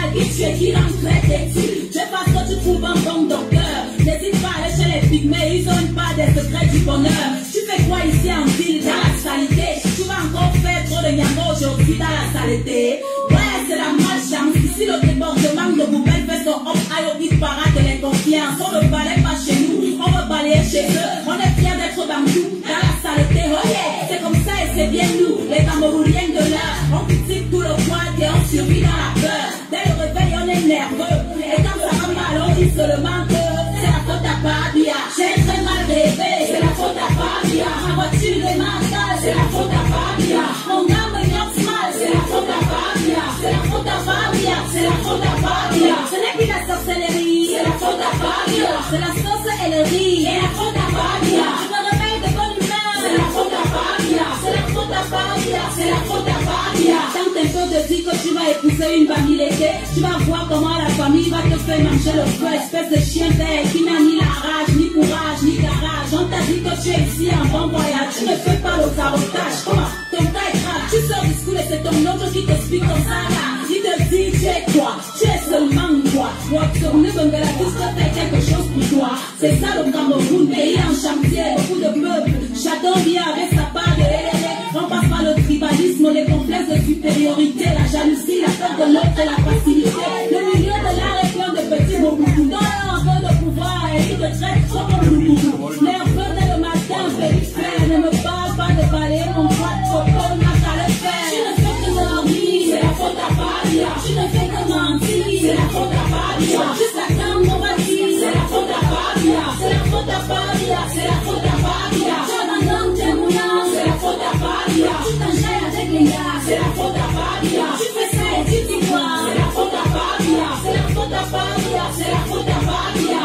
mal, qui tue, qui l'entraide et tue. Je pense que tu trouves un bon docteur. N'hésite pas à aller chez les pygmées, ils ont pas des secrets du bonheur. Tu fais quoi ici en ville, dans la saleté? Tu vas encore faire trop de nyamo aujourd'hui dans la saleté. Ouais, c'est la malchance. Ici, le débordement de poubelle fait son hop, aïe, au vide parade de l'inconfiance. On ne balaye pas chez nous, on veut balayer chez eux. On est fiers d'être bambou dans la saleté. Oh yeah, c'est comme ça et c'est bien nous, les Camerounais de l'heure. On critique tout le poids et on survit dans la peur. Dès le réveil, on est nerveux. Et quand ça va mal, on dit seulement que c'est la faute à Fabia. J'ai très mal rêvé, c'est la faute à Fabia. Ma voiture est mentale, c'est la faute à Fabia. Mon âme me note mal, c'est la faute à Fabia. C'est la faute à Fabia, c'est la faute à Fabia. Ce n'est plus la sorcellerie, c'est la faute à Fabia. C'est la sauce et le riz, c'est la faute à Fabia. Je me réveille de bonne humeur, c'est la faute à Fabia. C'est la faute à Fabia, c'est la faute à Fabia. Quand un peu te dit que tu vas épouser une famille l'été, tu vas voir comment la famille va te faire manger le feu. Espèce de chien vert qui n'a ni la rage, ni courage, ni garage. On t'a dit que tu es ici en bon voyage, tu ne fais pas le carotage. Comment ton cas est grave, tu sors du school et c'est ton autre qui t'explique ton saga. Il te dit tu es quoi, tu es seulement quoi. Pour tourner Bengala, tout ça fait quelque chose pour toi. C'est ça le Cameroun, pays en chantier, beaucoup de peuples. Chacun vient avec sa part de LLA. On passe par le tribalisme, les complexes de supériorité, la jalousie, la peur de l'autre et la facilité. Le milieu de l'art est plein de petits boubous. Dans un peu de pouvoir et ils te traitent comme un boubou. Nerveux dès le matin, périphrère, ne me parle pas de balayer mon poids de coco, n'a qu'à le faire. Tu ne fais que dormir, c'est la faute à Fabia. Tu ne fais que mentir, c'est la faute à Fabia. Juste la cam, on va dire, c'est la faute à Fabia. C'est la faute à Fabia, c'est la faute à Fabia. Tu abandonnes tes moulins, c'est la faute à Fabia. Tu t'enjailles avec les gars, c'est la faute à Fabia. Tu fais ça et tu dis quoi, c'est la faute à Fabia. C'est la faute à Fabia, c'est la faute à Fabia.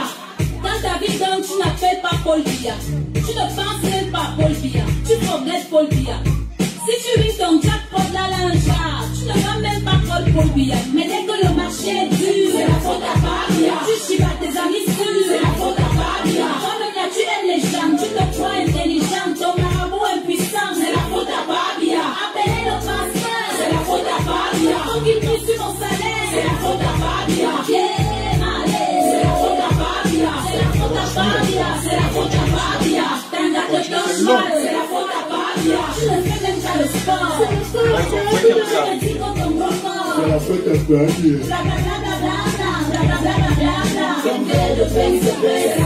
Dans ta vie donc tu n'appelles pas Paul Biya. Tu ne penses même pas à Paul Biya. Tu progresses Paul Biya. Si tu vis ton jackpot là là, tu ne vas même pas Paul Biya. Mais dès que le marché est dur, c'est la faute à Fabia. Tu chibas tes amis sûrs, c'est la faute à Fabia. Toi-même tu aimes les gens, tu te crois intelligent. Ton marabout impuissant, c'est la faute à Fabia. Appelez le pasteur, c'est la faute à Fabia. Faut qu'il prie sur mon salaire, c'est la faute à Fabia. Bien allé, c'est la faute à Fabia. C'est la faute à Fabia, c'est la faute à Fabia. T'as un gâteau de cheval, c'est la faute à Fabia. Tu ne fais même pas le sport. C'est la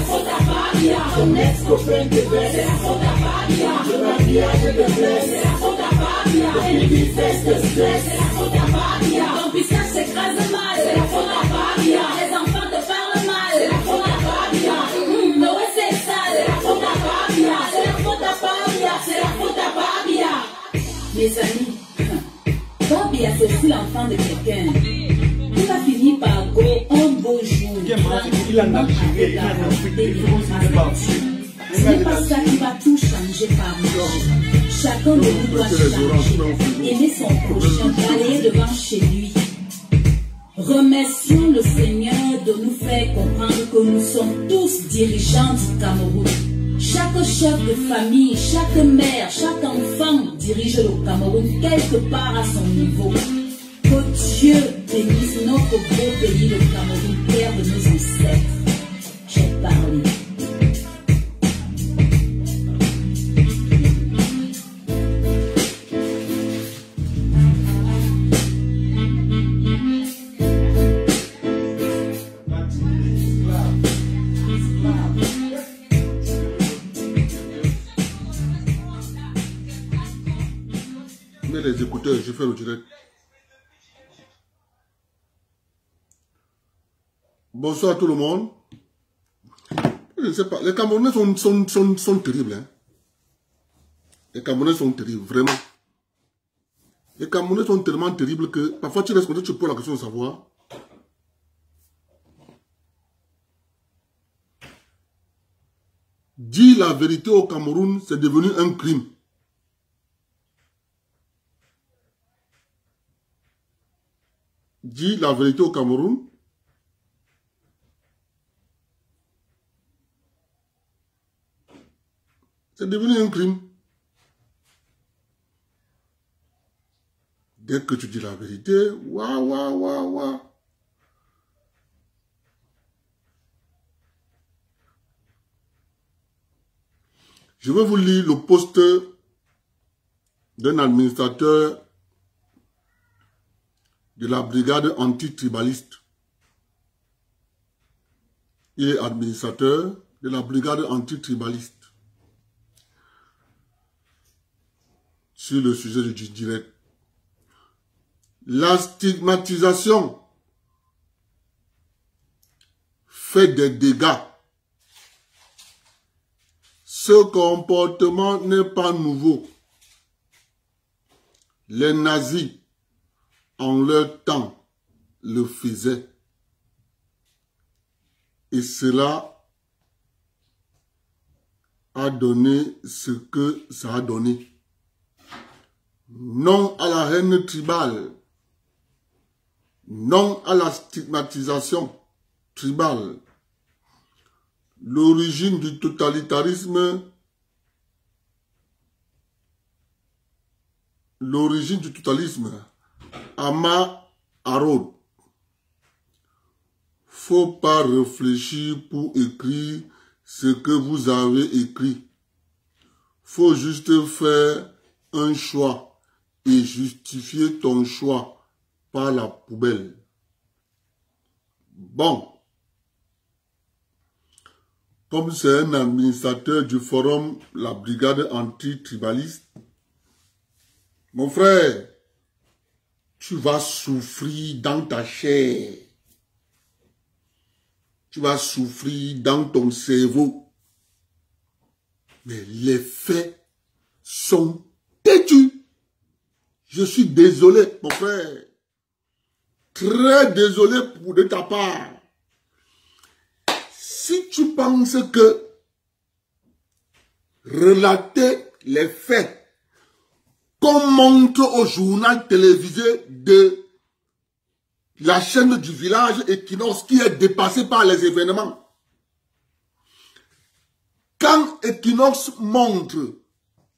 faute à Fabia. Ton ex-copain te baisse, c'est la faute à Fabia. Le mariage de blesse, c'est la faute à Fabia. Une vitesse de stress, c'est la faute à Fabia. Ton pistage s'écrase mal, c'est la faute à Fabia. Les enfants te parlent mal, c'est la faute à Fabia. Noé c'est ça, c'est la faute à Fabia. C'est la faute à Fabia, c'est la faute à Fabia. Mes amis, Fabia c'est aussi l'enfant de quelqu'un. Il va finir par go un beau jour. Ce n'est pas ça qui va tout changer par nous. Chacun de nous doit changer, aimer son prochain, balayer devant chez lui. Remercions le Seigneur de nous faire comprendre que nous sommes tous dirigeants du Cameroun. Chaque chef de famille, chaque mère, chaque enfant dirige le Cameroun quelque part à son niveau. Que Dieu bénisse notre beau pays, le Cameroun, terre de nos ancêtres. J'ai parlé. Mets les écouteurs, je fais le direct. Bonsoir tout le monde. Je ne sais pas, les Camerounais sont terribles. Hein? Les Camerounais sont terribles, vraiment. Les Camerounais sont tellement terribles que parfois tu restes comme ça, tu poses la question de savoir. Dire la vérité au Cameroun, c'est devenu un crime. Dire la vérité au Cameroun, c'est devenu un crime. Dès que tu dis la vérité, waouh. Je vais vous lire le poste d'un administrateur de la brigade antitribaliste. Il est administrateur de la brigade antitribaliste sur le sujet du direct. La stigmatisation fait des dégâts. Ce comportement n'est pas nouveau. Les nazis, en leur temps, le faisaient. Et cela a donné ce que ça a donné. Non à la haine tribale. Non à la stigmatisation tribale. L'origine du totalitarisme, Ama Harod. Faut pas réfléchir pour écrire ce que vous avez écrit. Faut juste faire un choix et justifier ton choix par la poubelle. Bon. Comme c'est un administrateur du forum, la brigade anti-tribaliste, mon frère, tu vas souffrir dans ta chair. Tu vas souffrir dans ton cerveau. Mais les faits sont têtus. Je suis désolé, mon frère. Très désolé de ta part. Si tu penses que relater les faits qu'on montre au journal télévisé de la chaîne du village Equinox qui est dépassée par les événements. Quand Equinox montre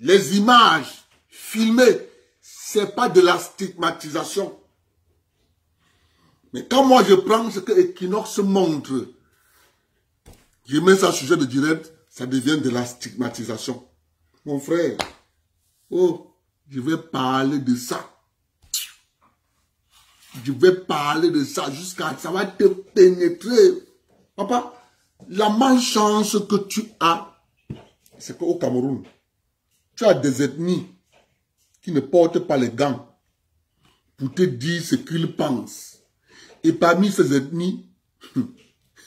les images filmées, c'est pas de la stigmatisation. Mais quand moi je prends ce que Equinox montre, je mets ça sujet de direct, ça devient de la stigmatisation. Mon frère, oh, je vais parler de ça. Je vais parler de ça jusqu'à ça va te pénétrer. Papa, la malchance que tu as, c'est qu'au Cameroun, tu as des ethnies qui ne portent pas les gants pour te dire ce qu'ils pensent. Et parmi ces ethnies,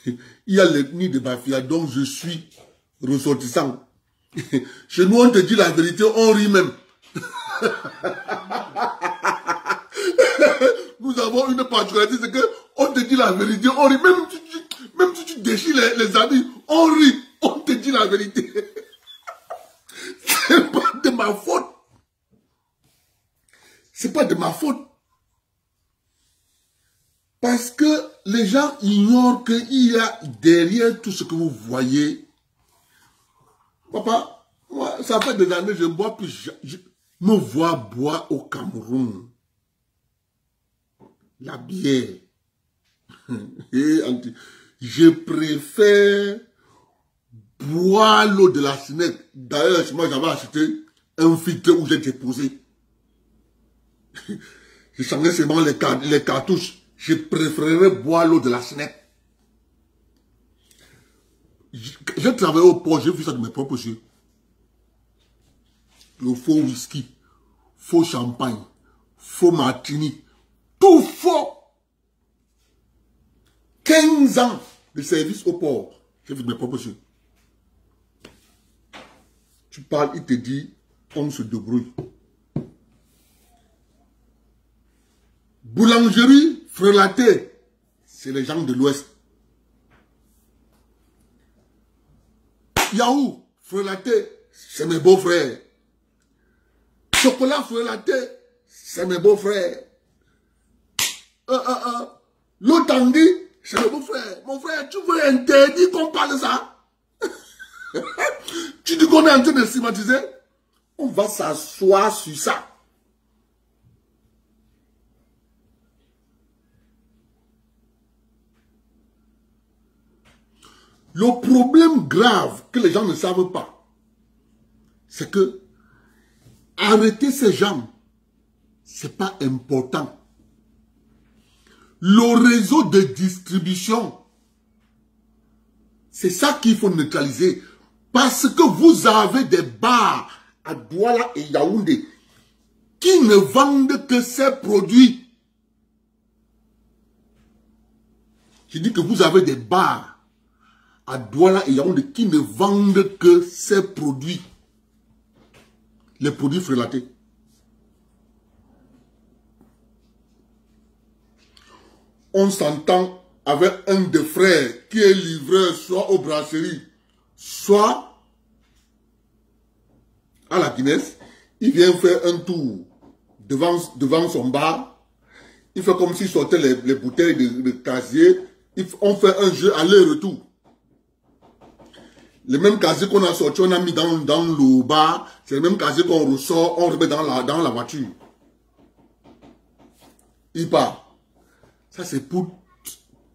il y a l'ethnie de Bafia dont je suis ressortissant. Chez nous, on te dit la vérité, on rit même. Nous avons une particularité, c'est qu'on te dit la vérité, on rit. Même si tu déchires les habits, on rit, on te dit la vérité. C'est pas de ma faute. C'est pas de ma faute. Parce que les gens ignorent qu'il y a derrière tout ce que vous voyez. Papa, moi, ça fait des années que je bois plus. Je me vois boire au Cameroun. La bière. Je préfère boire l'eau de la Sénèque. D'ailleurs, moi, j'avais acheté un filtre où j'ai déposé. Je changeais seulement les cartouches. Je préférerais boire l'eau de la Sénèque. J'ai travaillé au port, j'ai vu ça de mes propres yeux. Le faux whisky, faux champagne, faux martini, tout faux. 15 ans de service au port, j'ai vu de mes propres yeux. Tu parles, il te dit, on se débrouille. Boulangerie, frelaté, c'est les gens de l'Ouest. Yahoo, frelaté, c'est mes beaux-frères. Chocolat frelaté, c'est mes beaux-frères. L'eau Tanguy, c'est mes beaux-frères. Mon frère, tu veux interdire qu'on parle de ça? Tu dis qu'on est en train de stigmatiser? On va s'asseoir sur ça. Le problème grave que les gens ne savent pas, c'est que arrêter ces gens, c'est pas important. Le réseau de distribution, c'est ça qu'il faut neutraliser. Parce que vous avez des bars à Douala et Yaoundé qui ne vendent que ces produits. Je dis que vous avez des bars à Douala et Yaoundé qui ne vendent que ces produits. Les produits frélatés. On s'entend avec un des frères qui est livreur soit aux brasseries, soit à la Guinness. Il vient faire un tour devant son bar. Il fait comme s'il sortait les bouteilles de casier. On fait un jeu aller-retour. Le même casier qu'on a sorti, on a mis dans le bar. C'est le même casier qu'on ressort, on remet dans la voiture. Il part. Ça, c'est pour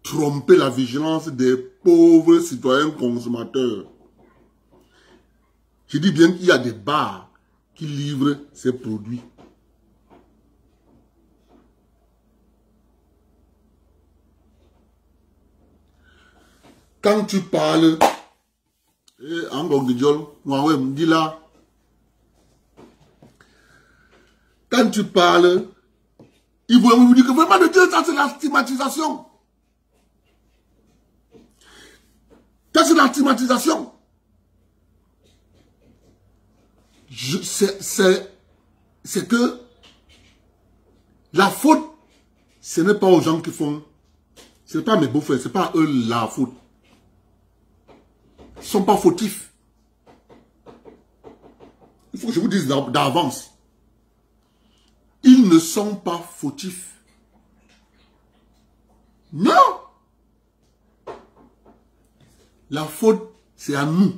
tromper la vigilance des pauvres citoyens consommateurs. Je dis bien qu'il y a des bars qui livrent ces produits. Quand tu parles, quand tu parles, ils vont vous dire que vraiment de Dieu, ça c'est la stigmatisation. Ça c'est la stigmatisation. C'est que la faute, ce n'est pas aux gens qui font, ce n'est pas mes beaux-frères, ce n'est pas à eux la faute. Ils ne sont pas fautifs. Il faut que je vous dise d'avance. Ils ne sont pas fautifs. Non. La faute, c'est à nous.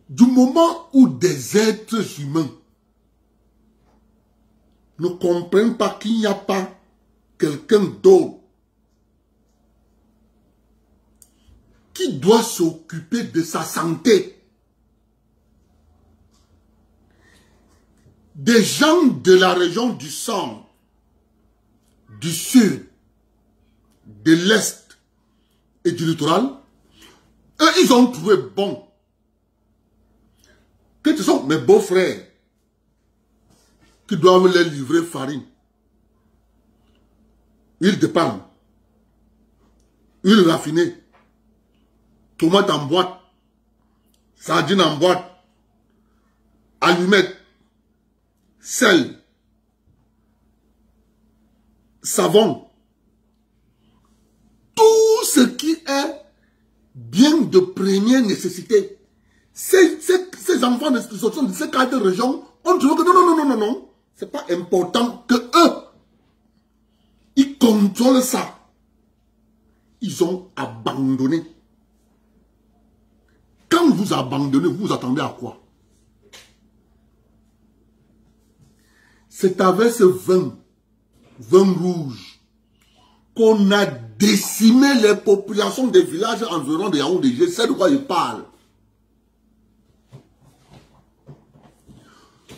Du moment où des êtres humains ne comprennent pas qu'il n'y a pas quelqu'un d'autre qui doit s'occuper de sa santé. Des gens de la région du centre, du sud, de l'est et du littoral, eux, ils ont trouvé bon que ce sont mes beaux-frères qui doivent les livrer farine, huile de palme, huile raffinée, tomates en boîte, sardines en boîte, allumettes, sel, savon, tout ce qui est bien de première nécessité. Ces enfants de ces quatre régions ont trouvé que non, c'est pas important que eux, ils contrôlent ça. Ils ont abandonné. Quand vous abandonnez, vous attendez à quoi? C'est avec ce vin rouge, qu'on a décimé les populations des villages environnants de Yaoundé. Je sais de quoi je parle.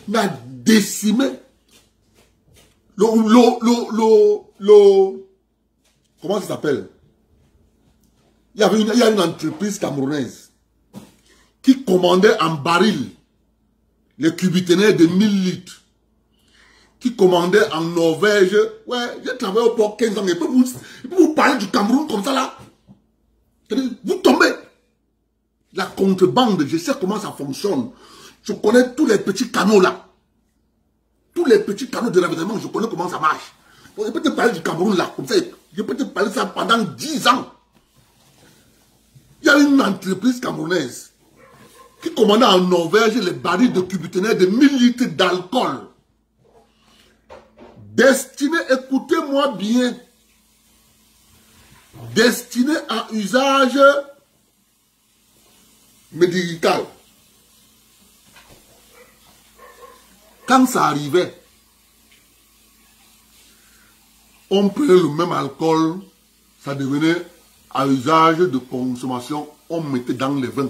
On a décimé comment ça s'appelle? Il y a une entreprise camerounaise qui commandait en baril les cubiténaires de 1000 litres, qui commandait en Norvège. Ouais, j'ai travaillé au port 15 ans, mais vous parler du Cameroun comme ça là. Vous tombez. La contrebande, je sais comment ça fonctionne. Je connais tous les petits canaux là. Tous les petits canaux de ravitaillement, je connais comment ça marche. Donc, je peux te parler du Cameroun là, comme ça. Je peux te parler de ça pendant 10 ans. Il y a une entreprise camerounaise qui commandait en Norvège les barils de cubiténaires de 1000 litres d'alcool. Destiné, écoutez-moi bien, destiné à usage médical. Quand ça arrivait, on prenait le même alcool, ça devenait à usage de consommation on mettait dans les vins.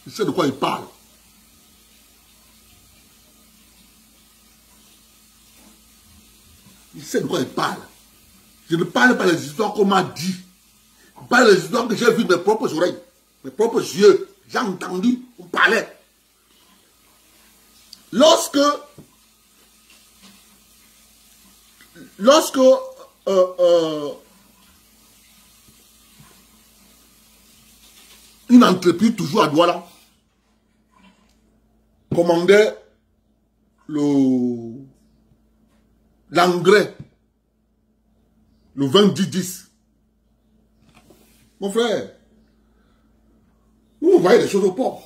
Il sait de quoi il parle. Il sait de quoi il parle. Je ne parle pas des histoires qu'on m'a dit. Je parle des histoires que j'ai vues de mes propres oreilles, mes propres yeux. J'ai entendu, on parlait. Lorsque une entreprise toujours à Douala commandait l'engrais, le 20-10-10. Mon frère, vous voyez des choses au port.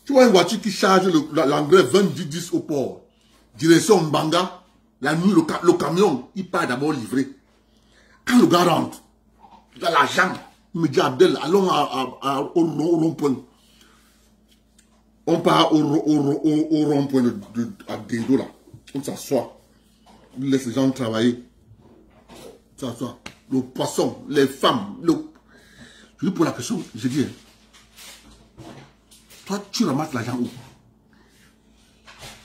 Tu vois une voiture qui charge l'engrais 20-10-10 au port, direction Mbanga, la nuit, le camion, il part d'abord livrer. Quand le gars rentre, il a l'argent, il me dit Abdel, allons au rond-point. On part au rond-point à Dedo là. On s'assoit. On laisse les gens travailler. On s'assoit. Le poisson, les femmes. Je lui pose la question, je dis, toi, tu ramasses l'argent où?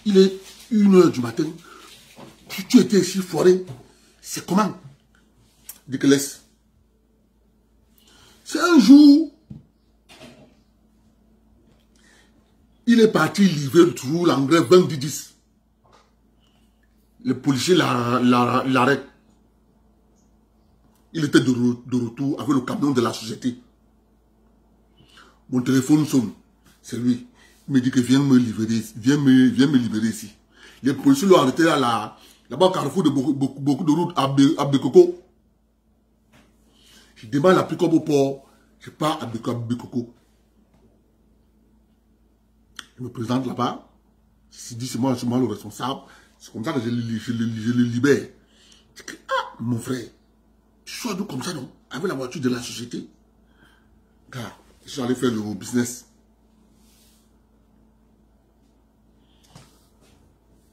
Il est 1h du matin. Tu étais ici foré. C'est comment? Il dit que laisse. C'est un jour, il est parti livrer toujours l'engrais 20-10. Le policier l'arrête. Il était de retour avec le camion de la société. Mon téléphone sonne. C'est lui. Il me dit que viens me livrer, viens me libérer ici. Les policiers l'ont arrêté là-bas au carrefour de beaucoup de routes à Bekoko. Je demande la plus comme au port. Je pars à Bekoko. Je me présente là-bas. Je dis c'est moi le responsable. C'est comme ça que je le libère. Je dis, ah, mon frère, tu sois d'où comme ça, non? Avec la voiture de la société. Car je suis allé faire le business.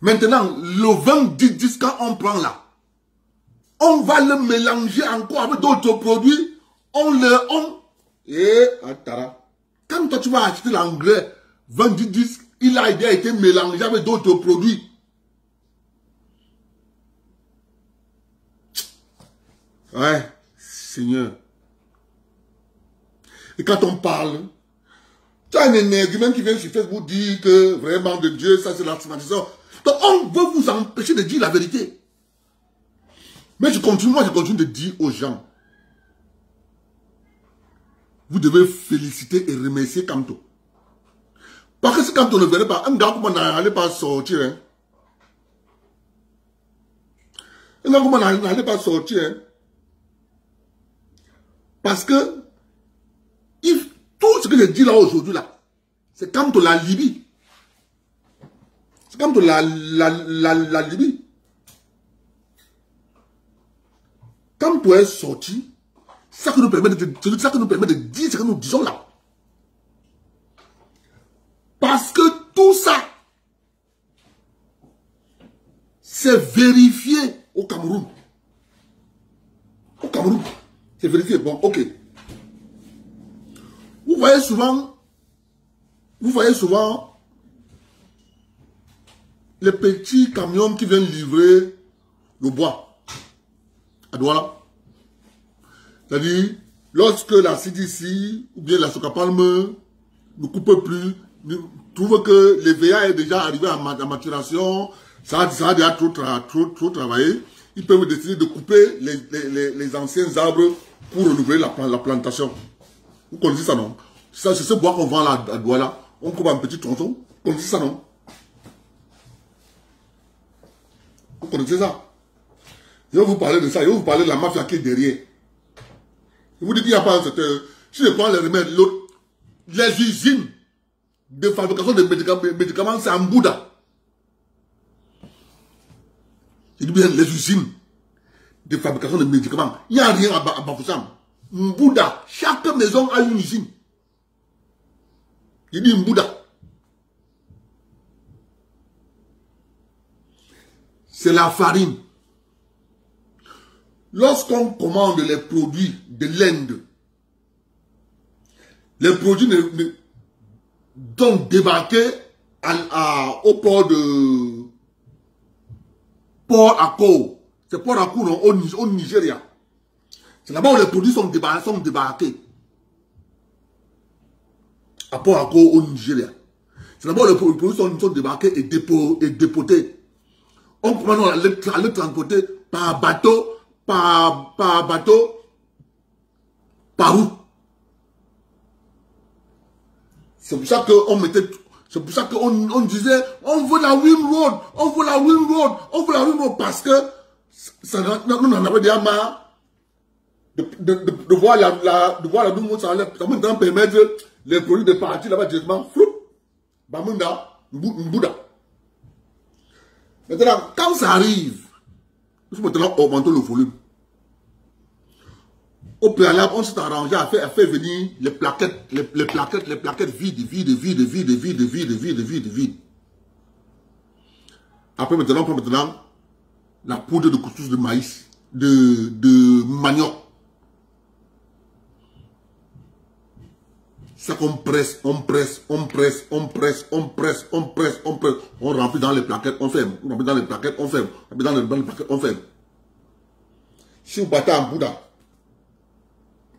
Maintenant, le 20-10 quand on prend là, on va le mélanger encore avec d'autres produits. Quand toi tu vas acheter l'engrais 20-10, il a déjà été mélangé avec d'autres produits. Ouais, Seigneur. Et quand on parle, tu as un énergumène qui vient sur Facebook dire que vraiment de Dieu, ça c'est la stigmatisation. Donc on veut vous empêcher de dire la vérité. Mais je continue de dire aux gens, vous devez féliciter et remercier Kamto. Parce que si Kamto ne venait pas, un gars comme on n'allait pas sortir. Hein. Un gars comme on n'allait pas sortir. Hein. Parce que tout ce que je dis là aujourd'hui, là, c'est Kamto la Libye. C'est Kamto la Libye. Kamto est sorti. C'est ça qui nous permet de dire ce que nous disons là. Parce que tout ça, c'est vérifié au Cameroun. Au Cameroun, c'est vérifié. Bon, ok. Vous voyez souvent les petits camions qui viennent livrer le bois à Douala. C'est-à-dire, lorsque la CDC ou bien la Socapalme ne coupe plus, trouve que l'EVA est déjà arrivé à maturation, ça a déjà trop travaillé, ils peuvent décider de couper les anciens arbres pour renouveler la plantation. Vous connaissez ça, non? C'est ce bois qu'on vend là à Douala. On coupe un petit tronçon. Vous connaissez ça, non? Vous connaissez ça? Je vais vous parler de ça. Je vais vous parler de la mafia qui est derrière. Je vous dis qu'il n'y a pas un secteur. Si je prends les remèdes, l'autre, les usines de fabrication de médicaments, c'est en Bouddha. Je dis bien les usines de fabrication de médicaments. Il n'y a rien à Bafoussam. Mbouda, chaque maison a une usine. Il dit Mbouda. C'est la farine. lorsqu'on commande les produits de l'Inde, les produits donc débarqués au port de Port Harcourt. C'est Port Harcourt au Nigeria. C'est là-bas où les produits sont débarqués. À Port Harcourt au Nigeria. C'est là-bas où les produits sont débarqués et dépotés. On commande à les transporter par bateau, par route. C'est pour ça qu'on mettait, c'est pour ça qu'on disait, on veut la Ring Road, on veut la Ring Road, on veut la Ring Road, parce que nous en avons déjà marre de voir la Ring Road, ça va permettre les produits de partir là-bas directement, floup, Bamunda, Mbouda. Maintenant, quand ça arrive, il faut maintenant augmenter le volume. Au préalable, on s'est arrangé à faire venir les plaquettes vides. Après, maintenant, on prend la poudre de couscous de maïs, de manioc. Ça qu'on presse, on remplit dans les plaquettes, on ferme. On remplit dans les plaquettes, on ferme. On remplit dans les plaquettes, on ferme. Si vous battez en Bouddha,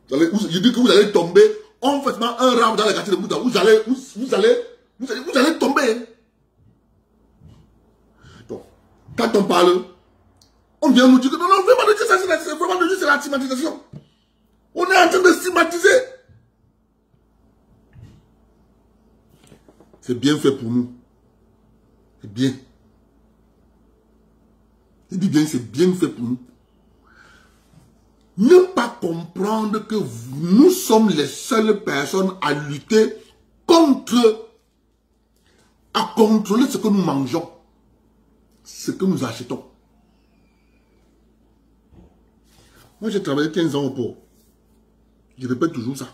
je dis que vous allez tomber, on fait un rame dans les quartiers de Bouddha, vous allez tomber. Donc, quand on parle, on vient nous dire que non, vraiment, c'est la stigmatisation. On est en train de stigmatiser. C'est bien fait pour nous. C'est bien. Je dis bien, c'est bien fait pour nous. Ne pas comprendre que nous sommes les seules personnes à lutter à contrôler ce que nous mangeons, ce que nous achetons. Moi, j'ai travaillé 15 ans au port. Je répète toujours ça.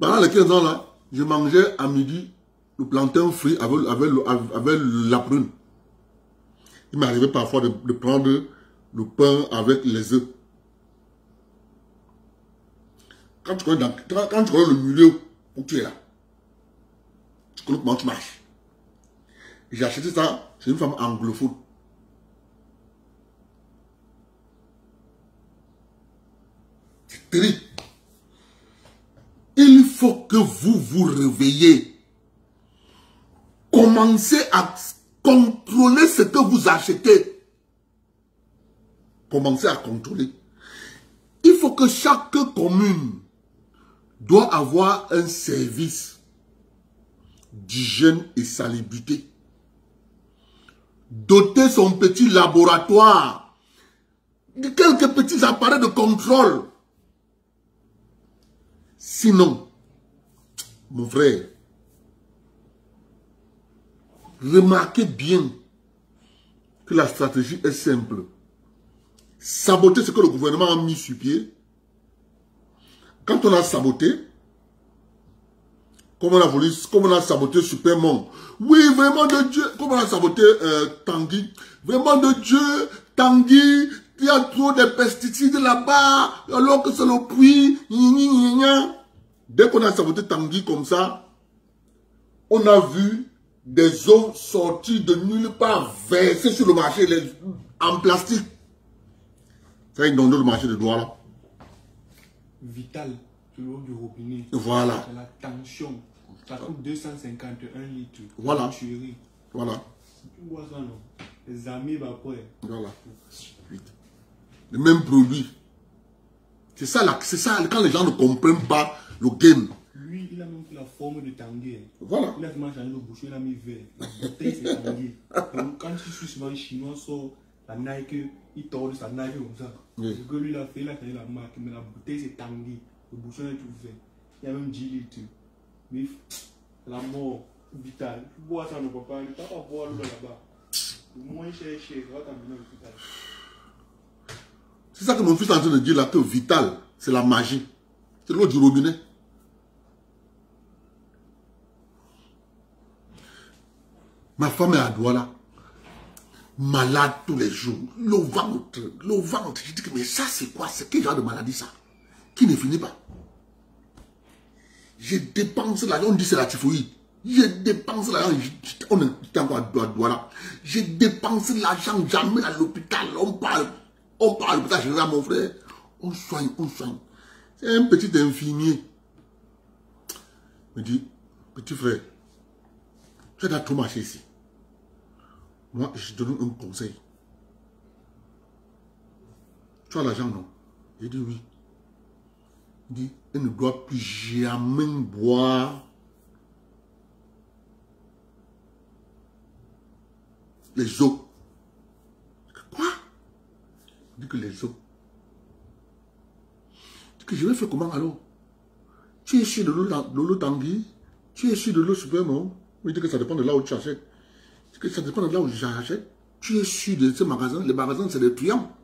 Pendant les 15 ans là, je mangeais à midi le plantain frit avec la prune. Il m'arrivait parfois de prendre le pain avec les œufs. Quand tu connais le milieu où tu es là, tu connais comment tu marches. J'ai acheté ça chez une femme anglophone. C'est terrible. Il faut que vous vous réveillez. Commencez à contrôler ce que vous achetez. Commencez à contrôler. Il faut que chaque commune doit avoir un service d'hygiène et salubrité. Doter son petit laboratoire de quelques petits appareils de contrôle. Sinon, mon frère, remarquez bien que la stratégie est simple. Saboter ce que le gouvernement a mis sur pied. Quand on a saboté, comme on a saboté Supermont, oui, vraiment de Dieu, comme on a saboté Tanguy, vraiment de Dieu, Tanguy, il y a trop de pesticides là-bas, alors que c'est le puits, Dès qu'on a saboté Tanguy comme ça, on a vu des eaux sorties de nulle part, versées sur le marché, en plastique. Ça a inondé le marché de Douala. Vital, sur l'eau du robinet. Voilà. La tension. Ça coûte 251 litres. Voilà. Tuerie. Voilà. Tu vois ça, non? Les amis, bah, après. Voilà. Le même produit. C'est ça, quand les gens ne comprennent pas le game. Lui, il a même pris la forme de Tanguy. Voilà. Il a vraiment changé le bouchon, il a mis vert. La bouteille, c'est Tanguy. Donc, quand tu suis souvent les Chinois sort la Nike, il tord sa Nike comme ça. Oui. Ce que lui, il a fait, il a fait la marque, mais la bouteille, c'est Tanguy. Le bouchon est tout vert. Il y a même 10 litres. Mais la mort vitale. Tu bois ça, ne peut pas. Il ne peut pas boire l'eau là-bas. Le moins cher, va t'amener au vital. C'est ça que mon fils est en train de dire là, que vital, c'est la magie. C'est l'eau du robinet. Ma femme est à Douala. malade tous les jours. Le ventre. Je dis que mais ça c'est quoi? C'est quel genre de maladie ça? Qui ne finit pas. Je dépense l'argent, on dit c'est la typhoïde. Je dépense l'argent, on est encore à Douala. Je dépense l'argent, j'amène à l'hôpital, on parle à l'hôpital, je dis à mon frère, on soigne. C'est un petit infirmier. Il me dit, petit frère, tu as tout marché ici. Moi, je te donne un conseil. Tu as l'argent, non? J'ai dit oui. Il dit, elle ne doit plus jamais boire les eaux. Quoi? Il dit que les eaux. Il dit que je vais faire comment alors? Tu es sûr de l'eau Tanguy? Tu es sûr de l'eau super, non? Il dit que ça dépend de là où tu achètes. Il dit que ça dépend de là où j'achète. Tu es sûr de ce magasin? Les magasins, c'est des truands.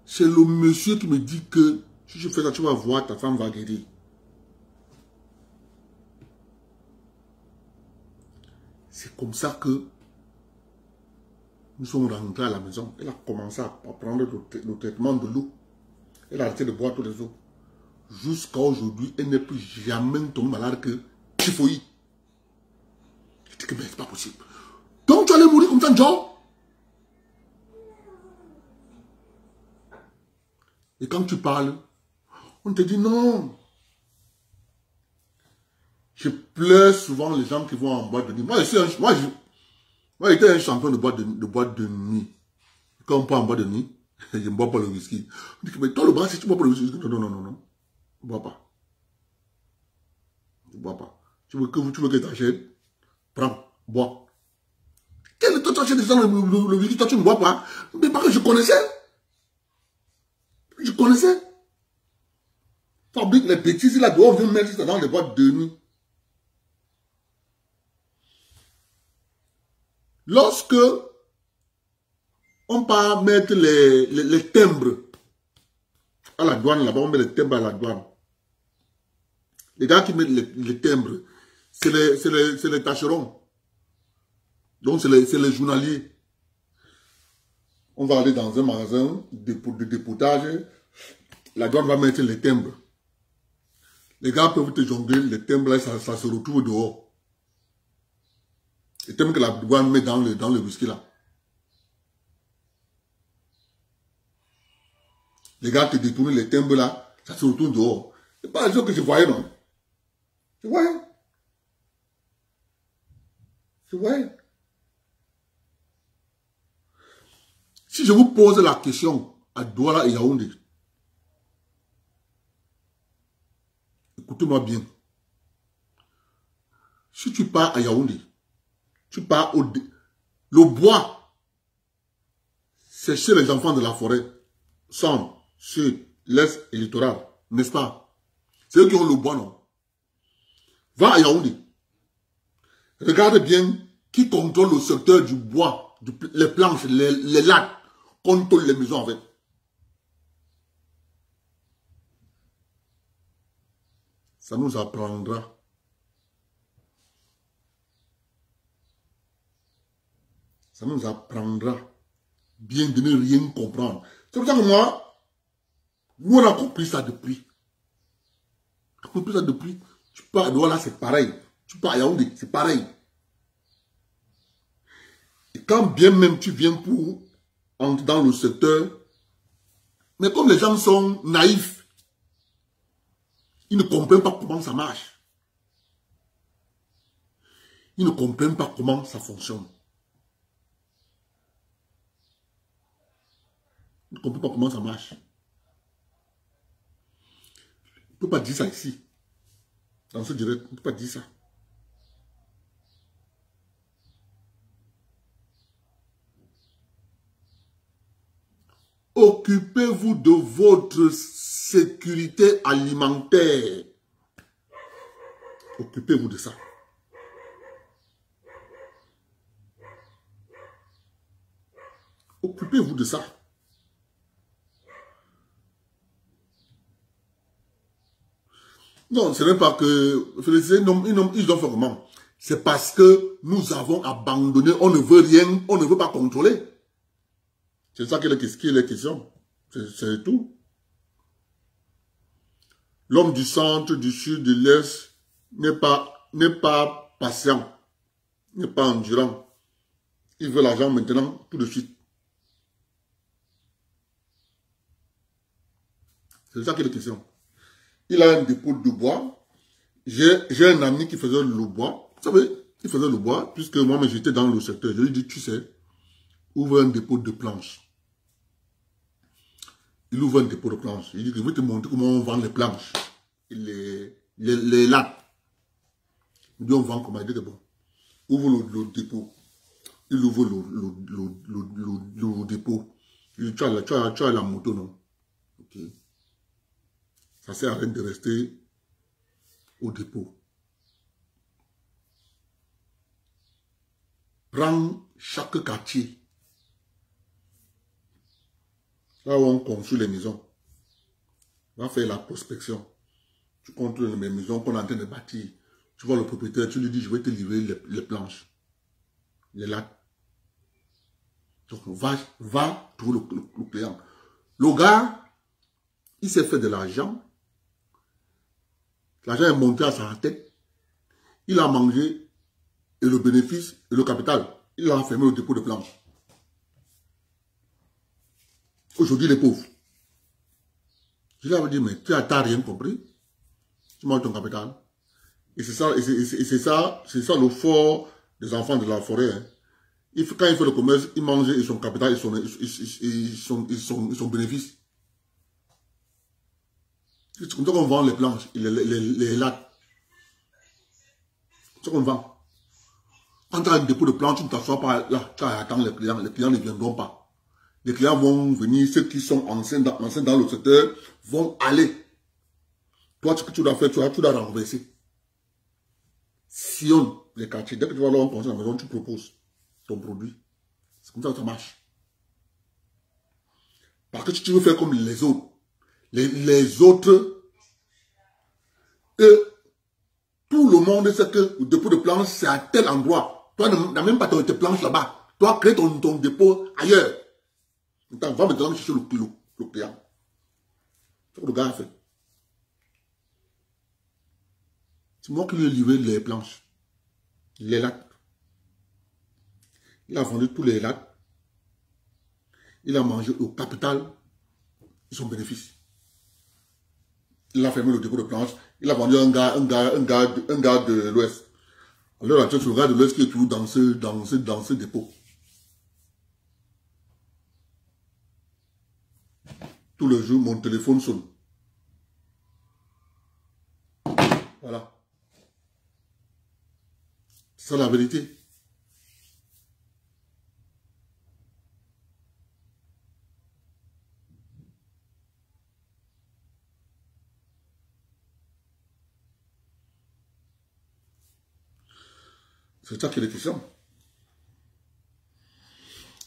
C'est le monsieur qui me dit que si je fais ça, tu vas voir, ta femme va guérir. C'est comme ça que nous sommes rentrés à la maison. Elle a commencé à prendre le traitement de l'eau. Elle a arrêté de boire tous les eaux. Jusqu'à aujourd'hui, elle n'est plus jamais tombée malade que typhoïde. Je dis que mais c'est pas possible. Donc tu allais mourir comme ça, Joe? Et quand tu parles, on te dit non. Je pleure souvent les gens qui vont en boîte de nuit. Moi, j'étais un champion de boîte de nuit. Quand on part en boîte de nuit, je ne bois pas le whisky. On dit que mais toi le bras, si tu bois pas le whisky, non. Je ne bois pas. Je ne bois pas. Tu veux que t'achètes? Prends, bois. Quel toi tu achètes des gens le whisky, toi tu ne bois pas? Mais parce que je connaissais. Je connaissais. Fabrique les bêtises là, on vient mettre ça dans les boîtes de nuit. Lorsque on part mettre les timbres à la douane, là-bas, on met les timbres à la douane. Les gars qui mettent les timbres, c'est les tâcherons. Donc, c'est les journaliers. On va aller dans un magasin de dépotage. La douane va mettre les timbres. Les gars peuvent te jongler, les timbres là, ça se retrouve dehors. Les timbres que la douane met dans le whisky là. Les gars te détournent les timbres là, ça se retrouve dehors. C'est pas la chose que je voyais, non? Je voyais. Si je vous pose la question à Douala et Yaoundé, écoutez-moi bien. Si tu pars à Yaoundé, tu pars le bois, c'est chez les enfants de la forêt, centre, sud, l'est et littoral, n'est-ce pas? C'est eux qui ont le bois, non? Va à Yaoundé. Regarde bien qui contrôle le secteur du bois, les planches, les lacs, contrôle les maisons avec. Ça nous apprendra. Ça nous apprendra bien de ne rien comprendre. C'est pour ça que moi, nous on a compris ça depuis. On a compris ça depuis. Tu pars à Douala, c'est pareil. Tu pars à Yaoundé, c'est pareil. Et quand bien même tu viens pour entrer dans le secteur, mais comme les gens sont naïfs, ils ne comprennent pas comment ça marche. Ils ne comprennent pas comment ça fonctionne. Ils ne comprennent pas comment ça marche. On ne peut pas dire ça ici. Dans ce direct, on ne peut pas dire ça. Occupez-vous de votre sécurité alimentaire. Occupez-vous de ça. Occupez-vous de ça. Non, ce n'est pas que... Ils ont fait comment? C'est parce que nous avons abandonné, on ne veut rien, on ne veut pas contrôler. C'est ça qui est la question. C'est tout. L'homme du centre, du sud, de l'est n'est pas patient, n'est pas endurant. Il veut l'argent maintenant, tout de suite. C'est ça qui est la question. Il a un dépôt de bois. J'ai un ami qui faisait le bois. Vous savez, il faisait le bois, puisque moi, j'étais dans le secteur. Je lui ai dit, tu sais, ouvre un dépôt de planches. Il ouvre un dépôt de planches. Il dit que je vais te montrer comment on vend les planches. Et les lattes. Il dit, on vend comment? Il dit que bon, ouvre le dépôt. Il ouvre le dépôt. Il dit, tu as la moto, non? Ok. Ça sert à rien de rester au dépôt. Prends chaque quartier. Là où on construit les maisons. On va faire la prospection. Tu contrôles les maisons qu'on est en train de bâtir. Tu vois le propriétaire, tu lui dis, je vais te livrer les planches. Les lattes. Donc, va trouver le client. Le gars, il s'est fait de l'argent. L'argent est monté à sa tête. Il a mangé et le bénéfice et le capital. Il a enfermé le dépôt de planches. Aujourd'hui, les pauvres. Je leur ai dit, mais tu n'as rien compris. Tu manges ton capital. Et c'est ça, le fort des enfants de la forêt. Hein. Quand il fait le commerce, il mange son capital et son bénéfice. C'est comme ça qu'on vend les planches, les lattes. C'est ça qu'on vend. Quand tu as un dépôt de planches, tu ne t'assois pas là, tu attends les clients ne viendront pas. Les clients vont venir, ceux qui sont anciens dans le secteur vont aller. Toi, ce que tu dois faire, tu dois renverser. Sillonne les quartiers. Dès que tu vas là, on construit la maison, tu proposes ton produit. C'est comme ça que ça marche. Parce que si tu veux faire comme les autres, les autres, tout le monde sait que le dépôt de planches, c'est à tel endroit. Toi, tu n'as même pas tes planches là-bas. Toi, crée ton dépôt ailleurs. Attends, va maintenant chercher le client. C'est ce que le gars a fait. C'est moi qui lui ai livré les planches. Les lattes. Il a vendu tous les lattes. Il a mangé au capital son bénéfice. Il a fermé le dépôt de planches. Il a vendu un gars de l'Ouest. Alors, c'est le gars de l'Ouest qui est toujours dans ce dépôt. Tous les jours, mon téléphone sonne. Voilà. C'est la vérité. C'est ça qui est la question.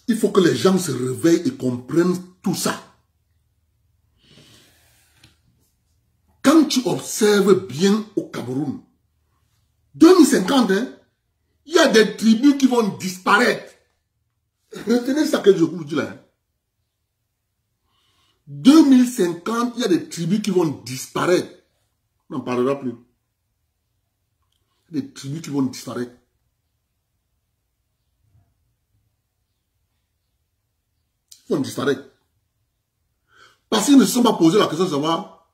Il faut que les gens se réveillent et comprennent tout ça. Quand tu observes bien au Cameroun, 2050, hein, il y a des tribus qui vont disparaître. Retenez ça que je vous dis là. 2050, il y a des tribus qui vont disparaître. On n'en parlera plus. Il y a des tribus qui vont disparaître. Ils vont disparaître. Parce qu'ils ne se sont pas posé la question de savoir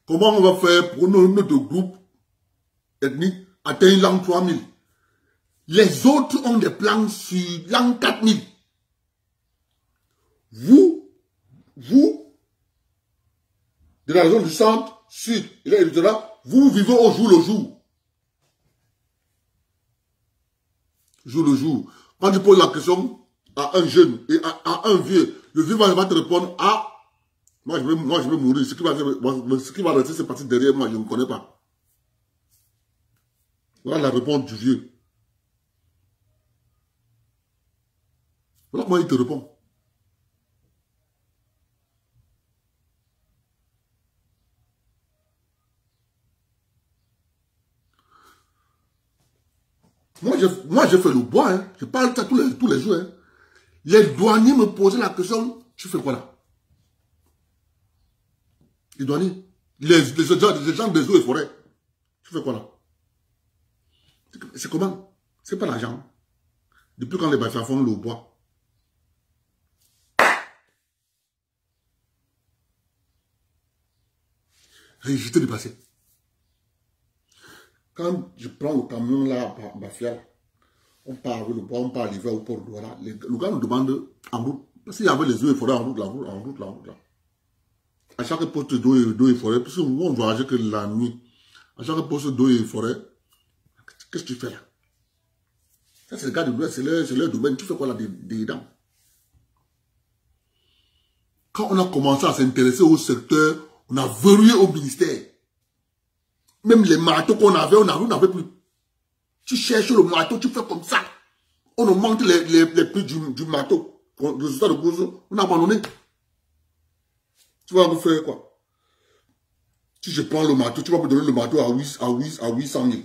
comment on va faire pour notre groupe ethnique atteindre l'an 3000. Les autres ont des plans sur l'an 4000. Vous, de la zone du centre, sud, et là, vous vivez au jour le jour. Jour le jour. Quand tu poses la question à un jeune et à un vieux, le vieux va te répondre, ah, moi je vais mourir. Ce qui va rester, c'est parti derrière moi, je ne connais pas. Voilà la réponse du vieux. Voilà comment il te répond. Moi, j'ai fait le bois. Hein. Je parle de ça tous les jours. Hein. Les douaniers me posaient la question, tu fais quoi là? Les douaniers, les gens des eaux et forêts, tu fais quoi là? C'est comment? C'est pas l'argent. Depuis quand les Bafia font le bois? J'étais dépassé. Quand je prends le camion là, Bafia, on part avec le bois, on part l'hiver au port de Douala. Le gars nous demande en route. Parce qu'il y avait les eaux et forêts en route là. À chaque poste d'eau et forêt, parce que nous on voyageait que la nuit. À chaque poste d'eau et forêt, qu'est-ce que tu fais là? Ça c'est le gars de l'Ouest, c'est leur domaine. Tu fais quoi là dedans? Quand on a commencé à s'intéresser au secteur, on a verrouillé au ministère. Même les marteaux qu'on avait, on n'avait plus. Tu cherches le marteau, tu fais comme ça. On nous montre les prix du marteau. Le résultat de course, on a abandonné. Tu vas vous faire quoi? Si je prends le marteau, tu vas me donner le marteau à 800 000.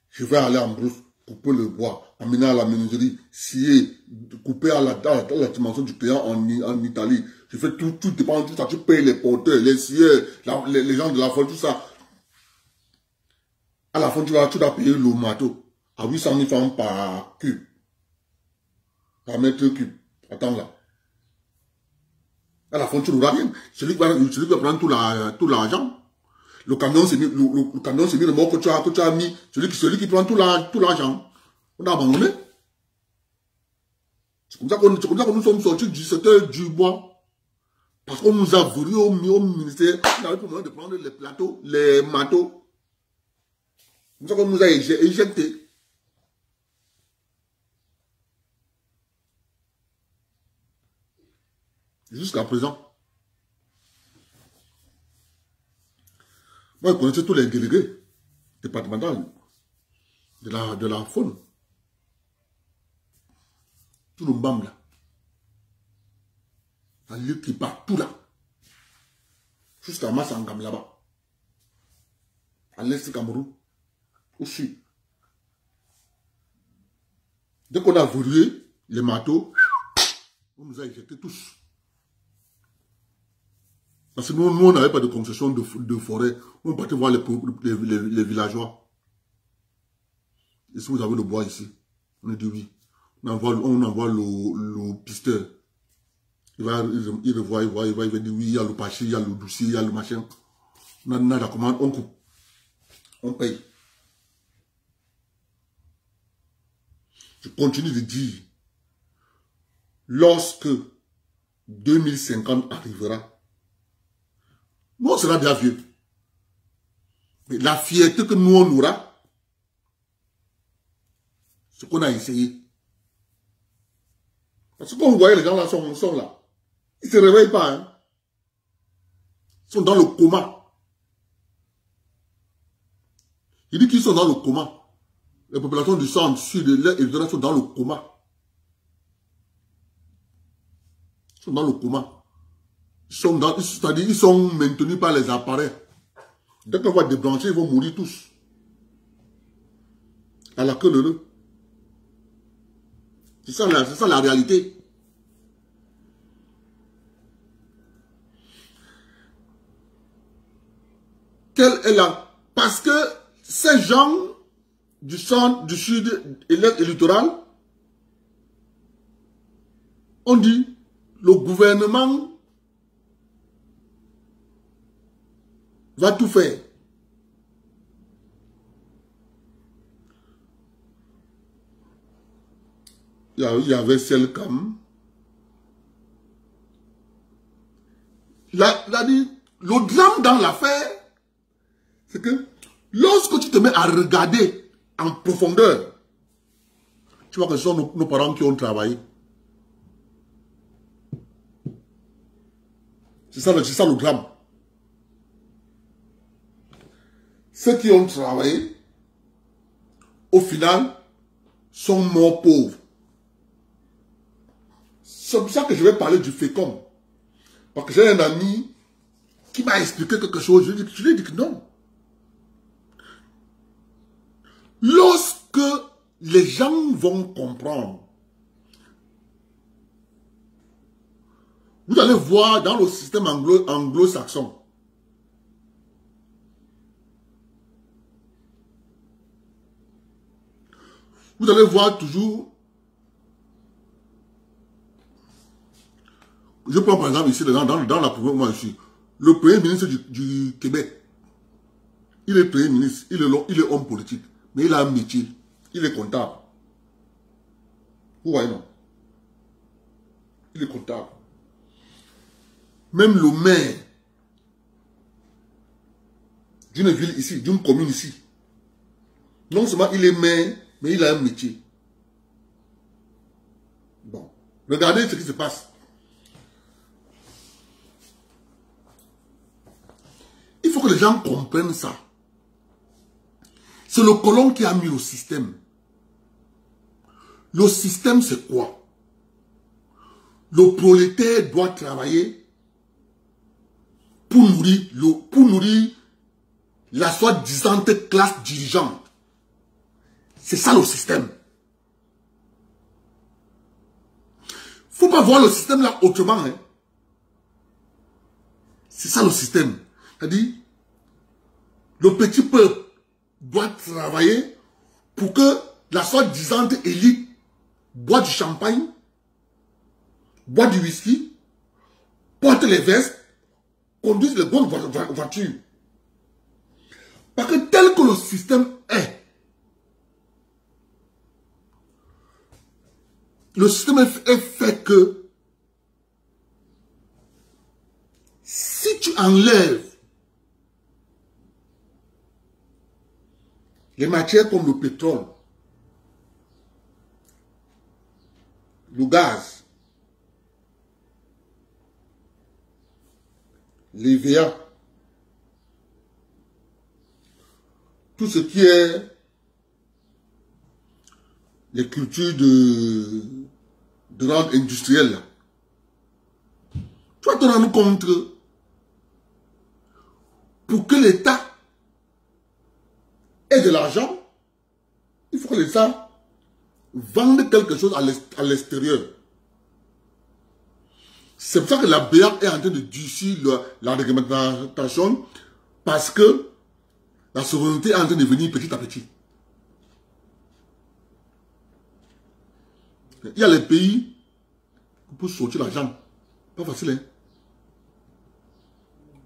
Je vais aller en brousse, couper le bois, amener à la menuiserie, scier, couper à la dimension du client en Italie. Je fais tout dépend de tout ça. Tu payes les porteurs, les scieurs, les gens de la folle, tout ça. À la fin, tu dois payer le marteau à 800 000 francs par cube. Par mètre cube. Attends là. À la fin, tu n'auras rien. Celui qui va prendre tout l'argent. Le camion, c'est mis le mot que tu as mis. Celui qui prend tout l'argent. On a abandonné. C'est comme ça que nous sommes sortis du secteur du bois. Parce qu'on nous a voulu au ministère. On avait plus moyen de prendre les plateaux, les marteaux. C'est comme ça qu'on nous a éjectés. Jusqu'à présent. Moi, je connaissais tous les délégués départementaux de la faune. Tout le bam là. Un lieu qui part tout là. Jusqu'à Massangam là-bas. À l'est du Cameroun. Au sud. Dès qu'on a verrouillé les marteaux, on nous a éjectés tous. Parce que nous on n'avait pas de concession de forêt. On partait voir les villageois. Et si vous avez le bois ici, on a dit oui. On envoie le pisteur. Il va revoir, il va dire oui, il y a le paché, il y a le dossier, il y a le machin. On a la commande, on coupe. On paye. Je continue de dire, lorsque 2050 arrivera, nous on sera déjà vieux. Mais la fierté que nous on aura, ce qu'on a essayé. Parce que quand vous voyez les gens là sont là, ils ne se réveillent pas. Hein. Ils sont dans le coma. Il dit qu'ils sont dans le coma. Les populations du centre, sud, de l'est et de l'est sont dans le coma. Ils sont dans le coma. C'est-à-dire ils sont maintenus par les appareils. Dès qu'on va débrancher, ils vont mourir tous. À la queue de l'eau. C'est ça la réalité. Quelle est la... Parce que ces gens du centre, du sud et l'est et littoral ont dit le gouvernement va tout faire. Il y avait Selcam. Le drame dans l'affaire, c'est que lorsque tu te mets à regarder en profondeur, tu vois que ce sont nos parents qui ont travaillé. C'est ça le drame. Ceux qui ont travaillé, au final, sont morts pauvres. C'est pour ça que je vais parler du FECOM. Parce que j'ai un ami qui m'a expliqué quelque chose. Je lui ai dit que non. Lorsque les gens vont comprendre. Vous allez voir dans le système anglo-saxon. Vous allez voir toujours. Je prends par exemple ici, dans la province où moi je suis. Le premier ministre du Québec. Il est premier ministre, il est homme politique. Mais il a un métier. Il est comptable. Vous voyez, non? Il est comptable. Même le maire d'une ville ici, d'une commune ici. Non seulement il est maire, mais il a un métier. Bon. Regardez ce qui se passe. Il faut que les gens comprennent ça. C'est le colon qui a mis le système. Le système, c'est quoi? Le prolétaire doit travailler pour nourrir la soi-disant classe dirigeante. C'est ça le système. Faut pas voir le système là autrement. Hein. C'est ça le système. C'est-à-dire, le petit peuple doit travailler pour que la soi-disant élite boit du champagne, boit du whisky, porte les vestes, conduise les bonnes voitures. Parce que tel que le système est, le système est fait que si tu enlèves les matières comme le pétrole, le gaz, les VA, tout ce qui est les cultures de rente industrielle, tu vas te rendre compte que pour que l'État ait de l'argent, il faut que l'État vende quelque chose à l'extérieur. C'est pour ça que la BA est en train de durcir la réglementation, parce que la souveraineté est en train de venir petit à petit. Il y a les pays pour sortir l'argent. Pas facile, hein?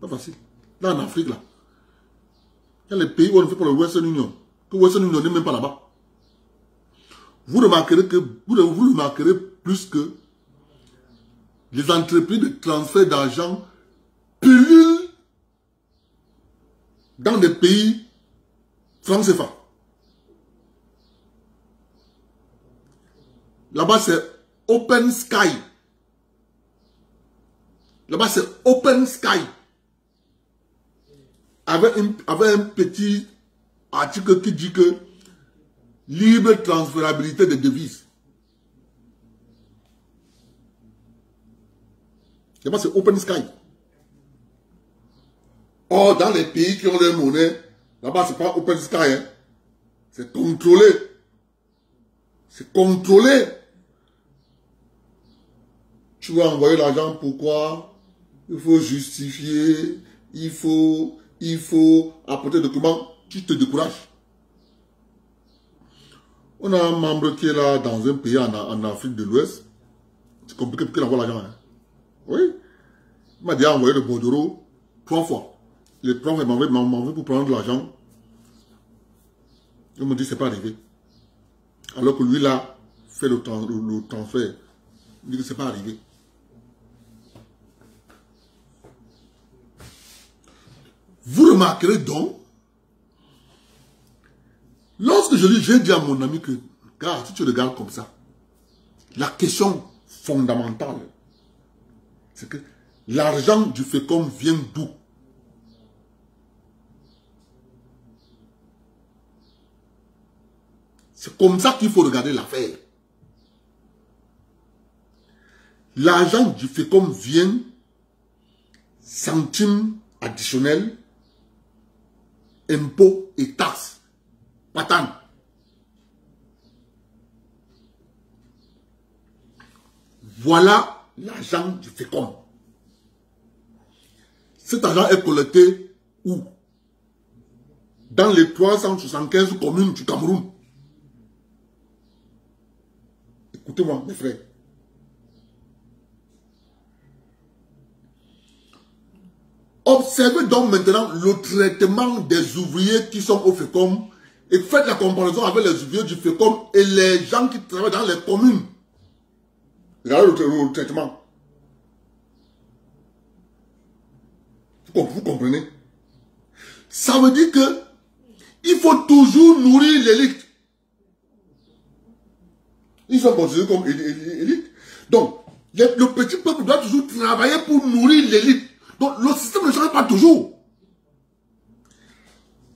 Pas facile. Là, en Afrique, là. Il y a les pays où on ne fait pas le Western Union. Que Western Union n'est même pas là-bas. Vous remarquerez plus que les entreprises de transfert d'argent pullulent dans des pays francs CFA. Là-bas, c'est Open Sky. Là-bas, c'est Open Sky. Avec un petit article qui dit que libre transférabilité des devises. Là-bas, c'est Open Sky. Or, dans les pays qui ont leur monnaie, là-bas, c'est pas Open Sky. Hein. C'est contrôlé. C'est contrôlé. Tu vas envoyer l'argent, pourquoi? Il faut justifier, il faut apporter des documents, tu te décourages. On a un membre qui est là dans un pays en Afrique de l'Ouest. C'est compliqué pour qu'il envoie l'argent. Hein. Oui. Il m'a déjà envoyé le bordereau 3 fois. Les 3 fois, il m'a envoyé pour prendre de l'argent. Il me dit, c'est pas arrivé. Alors que lui, là, fait le transfert. Il dit que c'est pas arrivé. Vous remarquerez donc, lorsque j'ai dit à mon ami que, car si tu regardes comme ça, la question fondamentale, c'est que l'argent du FECOM vient d'où? C'est comme ça qu'il faut regarder l'affaire. L'argent du FECOM vient centimes additionnels, impôts et taxes. Patane. Voilà l'argent du FECOM. Cet argent est collecté où? Dans les 375 communes du Cameroun. Écoutez-moi, mes frères. Observez donc maintenant le traitement des ouvriers qui sont au FECOM et faites la comparaison avec les ouvriers du FECOM et les gens qui travaillent dans les communes. Regardez le traitement. Vous comprenez? Ça veut dire que il faut toujours nourrir l'élite. Ils sont considérés comme élite. Donc, le petit peuple doit toujours travailler pour nourrir l'élite. Donc, le système ne change pas toujours.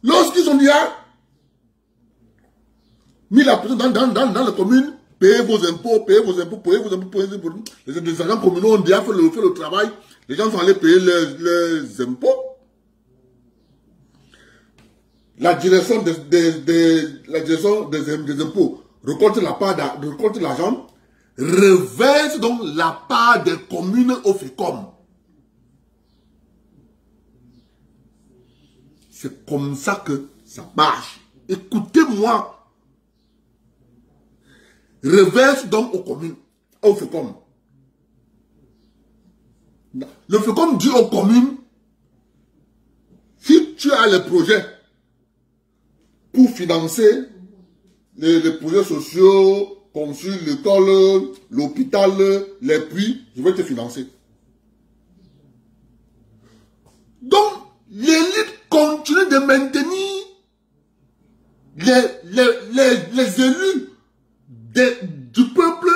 Lorsqu'ils ont déjà mis la pression dans les communes, payez vos impôts, payez vos impôts, payez vos impôts, payez vos impôts. Les agents communaux ont déjà fait le travail. Les gens sont allés payer les impôts. La direction des impôts récolte l'argent, reverse donc la part des communes au FECOM. C'est comme ça que ça marche. Écoutez-moi. Reverse donc aux communes, au FECOM. Le FECOM dit aux communes, si tu as les projets pour financer les projets sociaux, comme sur l'école, l'hôpital, les puits, je vais te financer. Donc, l'élite continue de maintenir les élus du peuple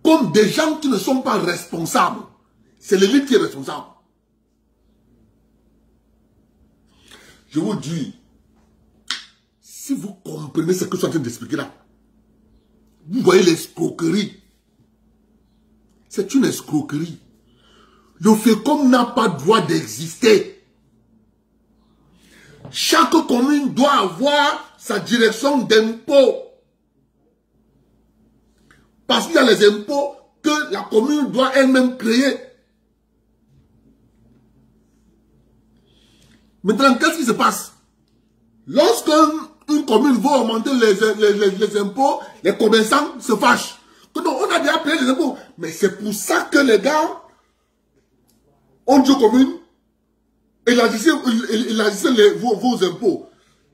comme des gens qui ne sont pas responsables. C'est l'élite qui est responsable. Je vous dis, si vous comprenez ce que je suis en train d'expliquer là, vous voyez l'escroquerie. C'est une escroquerie. Le FECOM n'a pas droit d'exister. Chaque commune doit avoir sa direction d'impôt. Parce qu'il y a les impôts que la commune doit elle-même créer. Maintenant, qu'est-ce qui se passe? Lorsqu'une commune veut augmenter les impôts, les commerçants se fâchent. Donc, on a déjà payé les impôts. Mais c'est pour ça que les gars ont dit aux communes, élargissez vos impôts.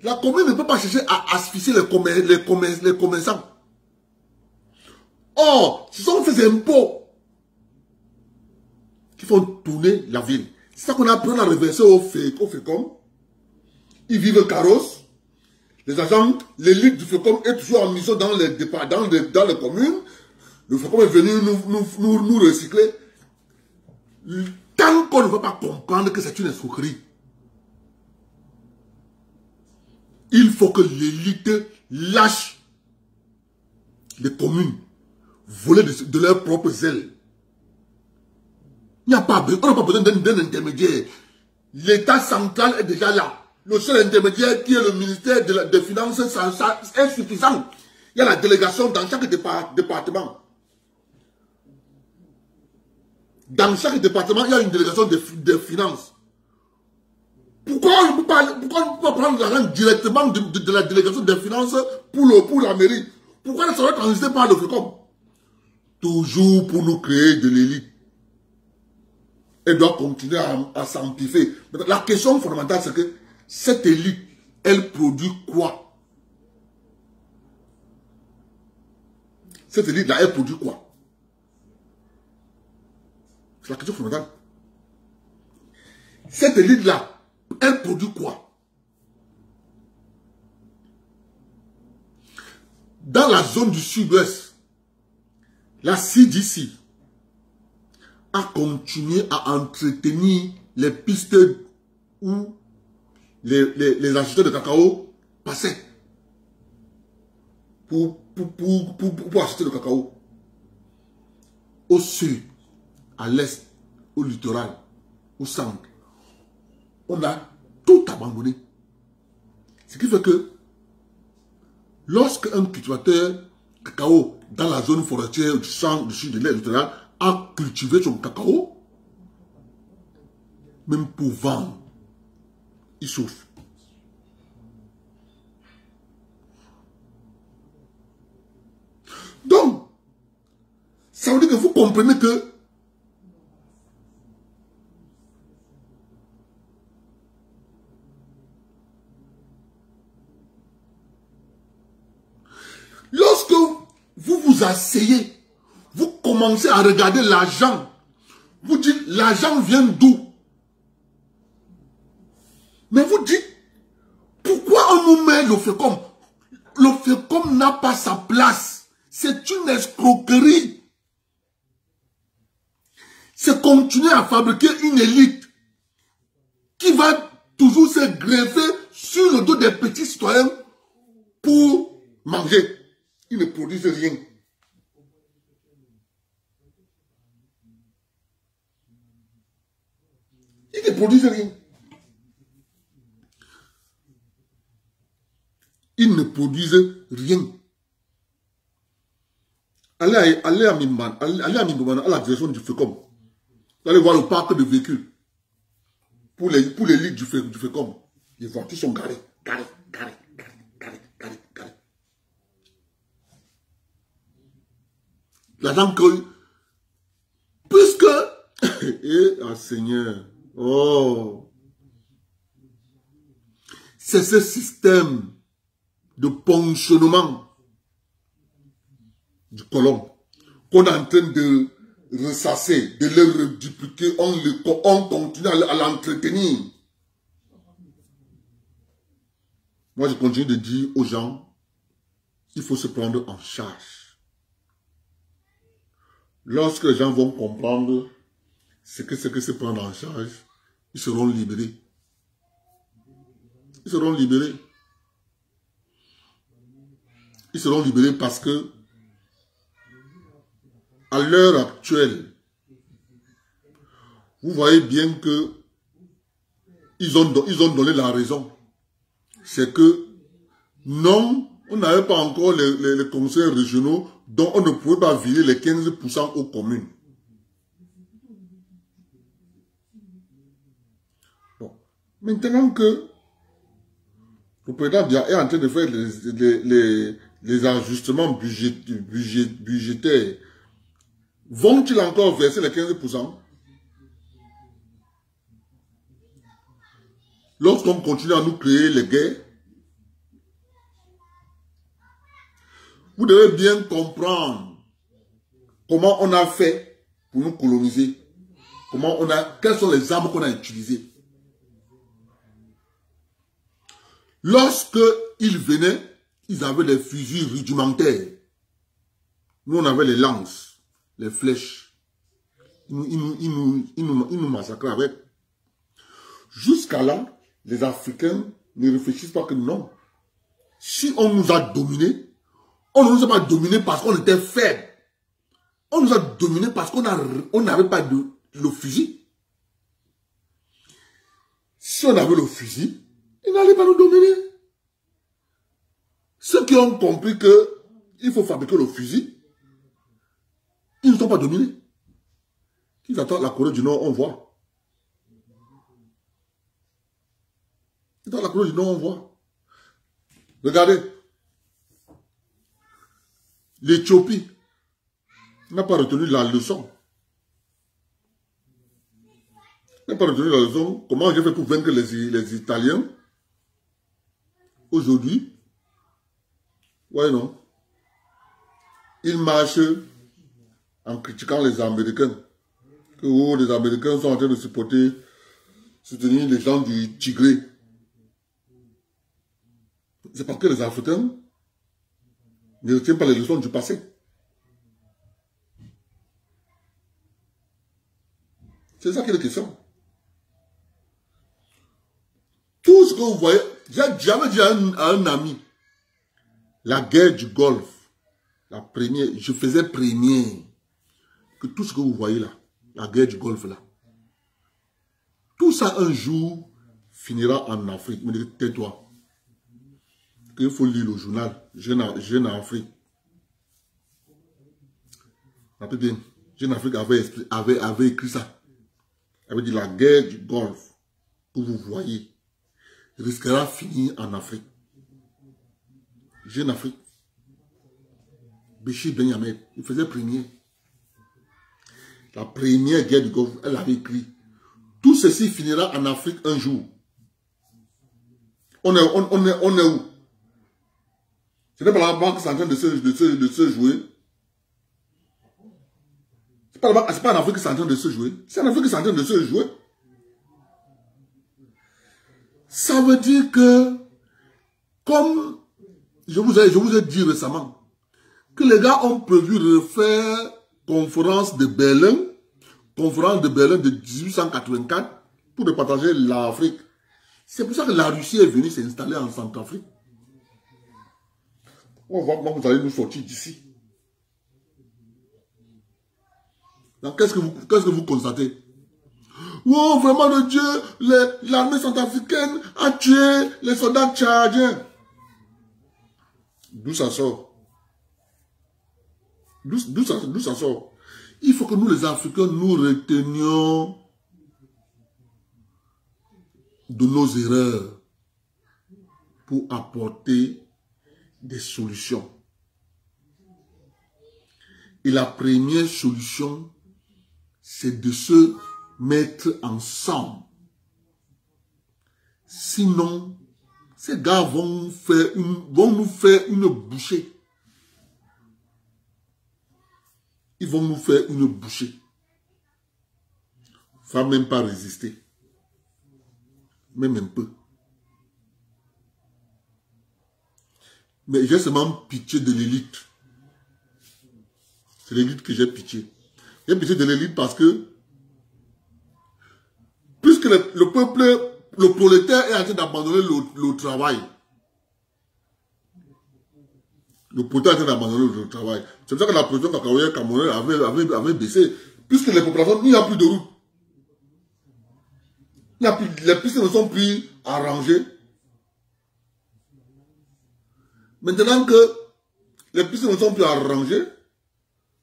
La commune ne peut pas chercher à asphyxier les commerçants. Or, ce sont ces impôts qui font tourner la ville. C'est ça qu'on a reversé au FECOM. Ils vivent carrosse. Les agents, l'élite du FECOM est toujours en mission dans les communes. Le FECOM est venu nous recycler. Tant qu'on ne veut pas comprendre que c'est une escroquerie, il faut que l'élite lâche les communes, voler de leurs propres ailes. On n'a pas besoin d'un intermédiaire. L'État central est déjà là. Le seul intermédiaire qui est le ministère des Finances est insuffisant. Il y a la délégation dans chaque département. Dans chaque département, il y a une délégation des finances. Pourquoi on ne peut pas prendre l'argent directement de la délégation des finances pour la mairie? Pourquoi ça doit transiter par le FECOM? Toujours pour nous créer de l'élite. Elle doit continuer à s'amplifier. La question fondamentale, c'est que cette élite, elle produit quoi? Cette élite-là, elle produit quoi? C'est la question fondamentale. Cette élite-là, elle produit quoi? Dans la zone du sud-ouest, la CDC a continué à entretenir les pistes où les acheteurs de cacao passaient pour acheter le cacao. Au sud, à l'est, au littoral, au centre, on a tout abandonné. Ce qui fait que lorsque un cultivateur cacao dans la zone forestière du centre, du sud de l'Est, a cultivé son cacao, même pour vendre, il souffre. Donc, ça veut dire que vous comprenez que lorsque vous vous asseyez, vous commencez à regarder l'argent, vous dites l'argent vient d'où? Mais vous dites, pourquoi on nous met le FECOM? Le FECOM n'a pas sa place. C'est une escroquerie. C'est continuer à fabriquer une élite qui va toujours se greffer sur le dos des petits citoyens pour manger. Ils ne produisent rien. Ils ne produisent rien. Ils ne produisent rien. Allez à Mimban, allez à Mimban, à la direction du FECOM. Vous allez voir le parc de véhicules. Pour les lits du FECOM. Les voitures sont garées. L'argent que... Puisque... Seigneur... Oh... C'est ce système de ponctionnement du colon qu'on est en train de ressasser, de le redupliquer, on continue à l'entretenir. Moi, je continue de dire aux gens, il faut se prendre en charge. Lorsque les gens vont comprendre ce que c'est que se prendre en charge, ils seront libérés. Ils seront libérés. Ils seront libérés parce que à l'heure actuelle, vous voyez bien que ils ont donné la raison. C'est que non, on n'avait pas encore les conseils régionaux dont on ne pouvait pas virer les 15% aux communes. Bon. Maintenant que le président est en train de faire les ajustements budgétaires, vont-ils encore verser les 15%? Lorsqu'on continue à nous créer les guerres, vous devez bien comprendre comment on a fait pour nous coloniser, quelles sont les armes qu'on a utilisées. Lorsque ils venaient, ils avaient des fusils rudimentaires. Nous, on avait les lances, les flèches. Ils nous massacraient avec. Jusqu'à là, les Africains ne réfléchissent pas que non. Si on nous a dominés, on ne nous a pas dominés parce qu'on était faibles. On nous a dominés parce qu'on n'avait pas le fusil. Si on avait le fusil, ils n'allaient pas nous dominer. Ceux qui ont compris qu'il faut fabriquer le fusil, ils ne sont pas dominés. Ils attendent la Corée du Nord, on voit. Dans la Corée du Nord, on voit. Regardez. L'Éthiopie n'a pas retenu la leçon. N'a pas retenu la leçon. Comment j'ai fait pour vaincre les Italiens? Aujourd'hui, ouais, non. Ils marchent en critiquant les Américains. Que les Américains sont en train de soutenir les gens du Tigré. C'est parce que les Africains ne retiennent pas les leçons du passé. C'est ça qui est la question. Tout ce que vous voyez, j'avais dit à un ami, la guerre du Golfe, la première, je faisais première, que tout ce que vous voyez là, la guerre du Golfe là, tout ça un jour finira en Afrique. Me dites, tais-toi. Il faut lire le journal, Jeune en Afrique. Jeune Afrique avait écrit ça. Il avait dit la guerre du Golfe que vous voyez risquera de finir en Afrique. Jeune Afrique. Béchir Ben Yamed, il faisait premier. La première guerre du Golfe, elle avait écrit. Tout ceci finira en Afrique un jour. On est où? Ce n'est pas la banque qui est en train de se jouer. C'est pas en Afrique qui est en train de se jouer. C'est en Afrique qui est en train de se jouer. Ça veut dire que, comme je vous ai dit récemment, que les gars ont prévu de faire conférence de Berlin de 1884 pour partager l'Afrique. C'est pour ça que la Russie est venue s'installer en Centrafrique. On va voir comment vous allez nous sortir d'ici. Qu'est-ce que vous constatez? Oh, vraiment de Dieu, l'armée centrafricaine a tué les soldats tchadiens. D'où ça sort? D'où ça sort? Il faut que nous, les Africains, nous retenions de nos erreurs pour apporter des solutions. Et la première solution, c'est de se mettre ensemble. Sinon, ces gars vont nous faire une bouchée. Ils vont nous faire une bouchée. Il ne va même pas résister. Même un peu. Mais j'ai seulement pitié de l'élite. C'est l'élite que j'ai pitié. J'ai pitié de l'élite parce que puisque le peuple, le prolétaire est en train d'abandonner le travail. Le prolétaire est en train d'abandonner le travail. C'est pour ça que la production cacaoyère camerounaise avait baissé. Puisque les populations, il n'y a plus de route. Les pistes ne sont plus arrangées. Maintenant que les pistes ne sont plus arrangées,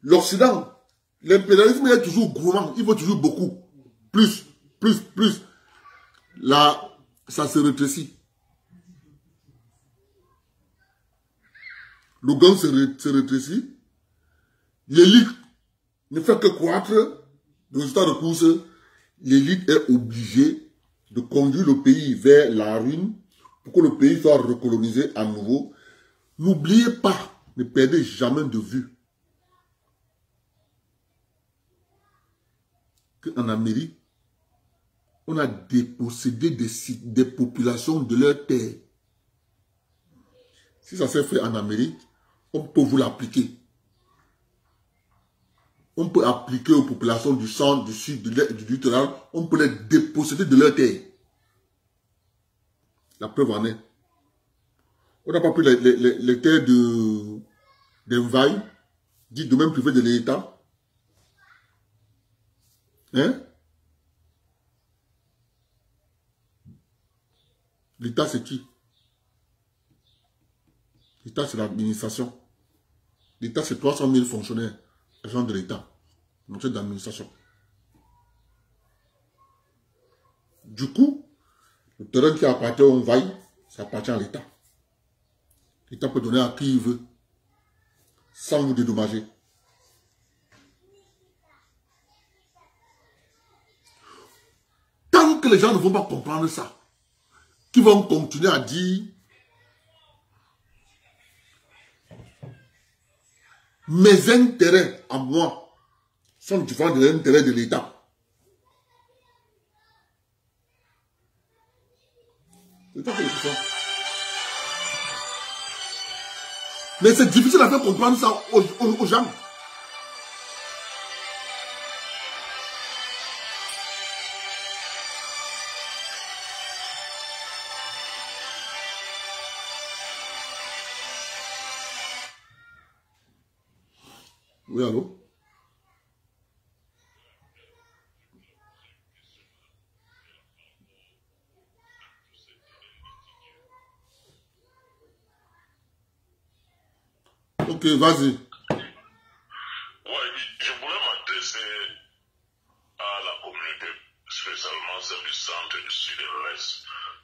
l'Occident, l'impérialisme est toujours gourmand. Il veut toujours beaucoup. Plus. Là, ça se rétrécit. Le gang se rétrécit. L'élite ne fait que croître. Le résultat de course, l'élite est obligée de conduire le pays vers la ruine pour que le pays soit recolonisé à nouveau. N'oubliez pas, ne perdez jamais de vue qu'en Amérique, on a dépossédé des populations de leur terre. Si ça s'est fait en Amérique, on peut vous l'appliquer. On peut appliquer aux populations du centre, du sud, du littoral, on peut les déposséder de leur terre. La preuve en est. On n'a pas pris les terres d'Envaï, dit domaine privé de l'État. Hein? L'État, c'est qui? L'État, c'est l'administration. L'État, c'est 300 000 fonctionnaires, agents de l'État, donc c'est d'administration. Du coup, le terrain qui appartient au Envaï, ça appartient à l'État. L'État peut donner à qui il veut, sans vous dédommager. Tant que les gens ne vont pas comprendre ça, qui vont continuer à dire mes intérêts à moi sont différents des intérêts de l'État. Mais c'est difficile à faire comprendre ça aux gens. Oui, allô? Ok, vas-y. Ouais, je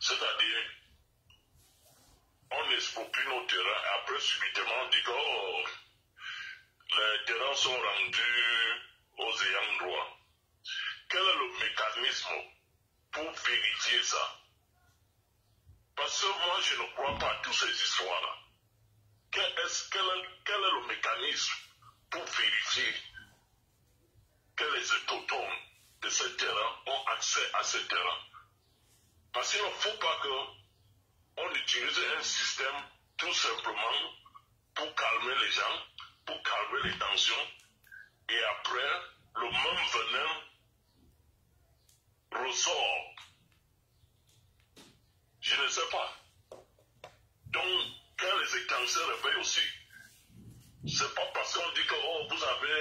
C'est-à-dire, on exproprie nos terrains et après subitement on dit que oh, les terrains sont rendus aux ayants droit. Quel est le mécanisme pour vérifier ça? Parce que moi je ne crois pas à toutes ces histoires-là. Quel est le mécanisme pour vérifier que les autochtones de ces terrains ont accès à ces terrains? Parce qu'il ne faut pas qu'on utilise un système tout simplement pour calmer les gens, pour calmer les tensions, et après, le même venin ressort. Je ne sais pas. Donc, quand les éclancés se réveillent aussi, c'est pas parce qu'on dit que oh, vous avez,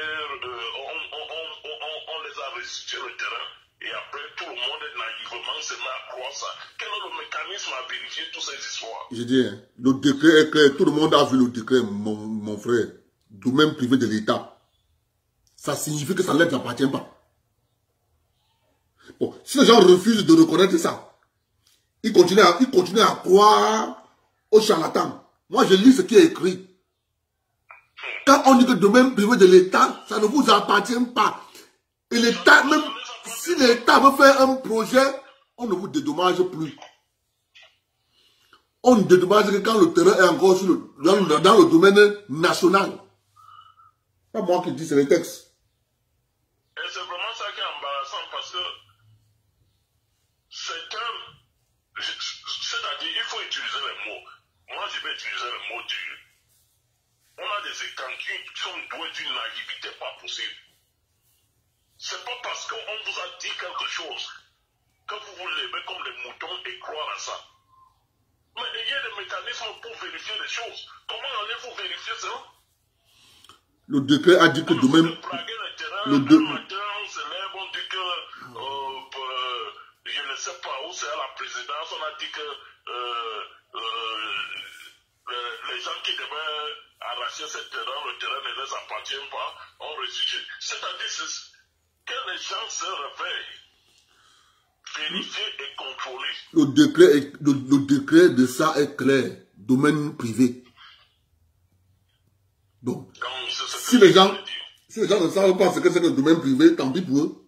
on les a restitués le terrain, et après tout le monde naïvement se met à croire ça. Quel est le mécanisme à vérifier toutes ces histoires? Je dis, hein, le décret est clair, tout le monde a vu le décret, mon frère, domaine privé de l'État. Ça signifie que ça ne leur appartient pas. Bon, si les gens refusent de reconnaître ça, ils continuent à croire aux charlatans. Moi, je lis ce qui est écrit. Quand on dit que le domaine privé de l'État, ça ne vous appartient pas. Et l'État, même si l'État veut faire un projet, on ne vous dédommage plus. On ne dédommage que quand le terrain est encore dans le domaine national. Pas moi qui dis, c'est les textes. Et c'est vraiment ça qui est embarrassant parce que c'est-à-dire, il faut utiliser les mots. Moi, je vais utiliser les mots durs. On a des écanquilles qui sont doués d'une naïveté pas possible. C'est pas parce qu'on vous a dit quelque chose que vous vous levez comme des moutons et croire à ça. Mais il y a des mécanismes pour vérifier les choses. Comment allez-vous vérifier ça? Le décret a dit que on domaine... Le matin, on se lève, on dit que je ne sais pas où c'est à la présidence, on a dit que les gens qui devaient arracher ce terrain, le terrain ne les appartient pas, on restitue. C'est-à-dire que les gens se réveillent, vérifier et contrôler. Le décret de ça est clair, domaine privé. Donc, si les gens ne savent pas ce que c'est que le domaine privé, tant pis pour eux.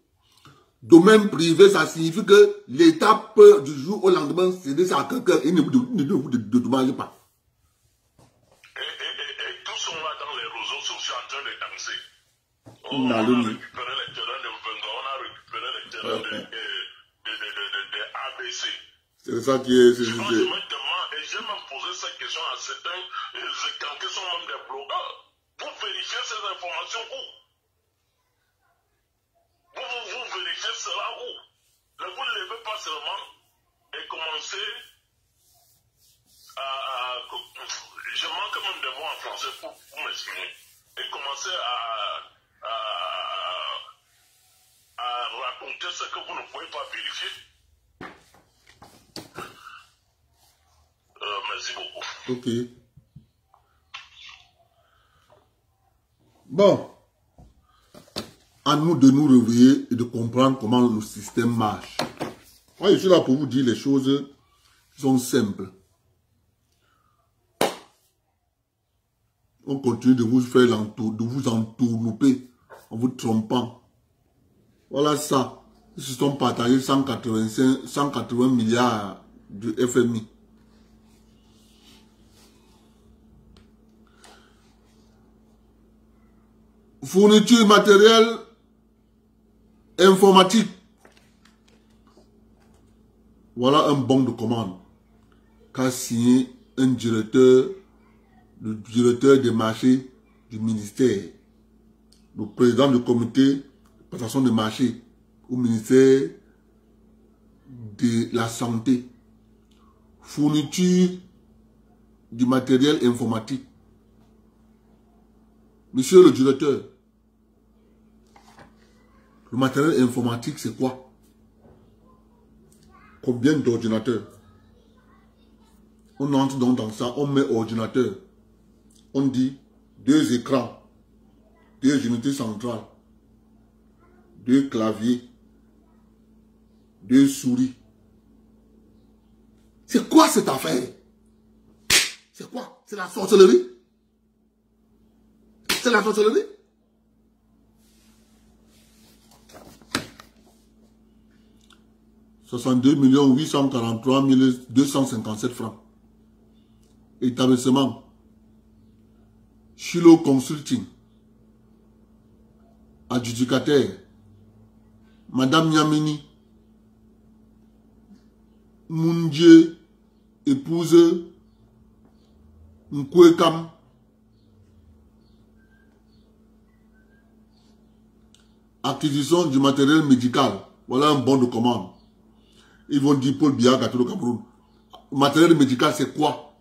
Domaine privé, ça signifie que l'État peut du jour au lendemain céder ça à quelqu'un et ne vous dédommage pas. Et tous sont là dans les réseaux sociaux en train de danser. On a récupéré les terrains de Mvenga, on a récupéré les terrains de ABC. C'est ça qui est... Et j'ai même posé cette question à certains qui sont même des blogueurs. Vous vérifiez ces informations où? Vous vérifiez cela où? Ne vous levez pas seulement et commencez à... Je manque même de mots en français pour m'exprimer. Et commencez à raconter ce que vous ne pouvez pas vérifier. Merci beaucoup. Ok. Bon. À nous de nous réveiller et de comprendre comment le système marche. Moi, je suis là pour vous dire les choses qui sont simples. On continue de vous faire de vous entourlouper en vous trompant. Voilà ça. Ils se sont partagés 180 milliards du FMI. Fourniture matérielle informatique. Voilà un bon de commande qu'a signé un directeur, le directeur des marchés du ministère, le président du comité de passation des marchés au ministère de la santé. Fourniture du matériel informatique. Monsieur le directeur, le matériel informatique, c'est quoi? Combien d'ordinateurs? On entre donc dans ça, on met ordinateur. On dit 2 écrans, 2 unités centrales, 2 claviers, 2 souris, C'est quoi cette affaire? C'est quoi? C'est la sorcellerie? C'est la sorcellerie? « 62 843 257 francs. Établissement Chilo Consulting. Adjudicataire Madame Nyamini Moundje, épouse Nkwekam. Acquisition du matériel médical. Voilà un bon de commande. Ils vont dire Paul Biya Gatoulo Cameroun. Matériel médical, c'est quoi?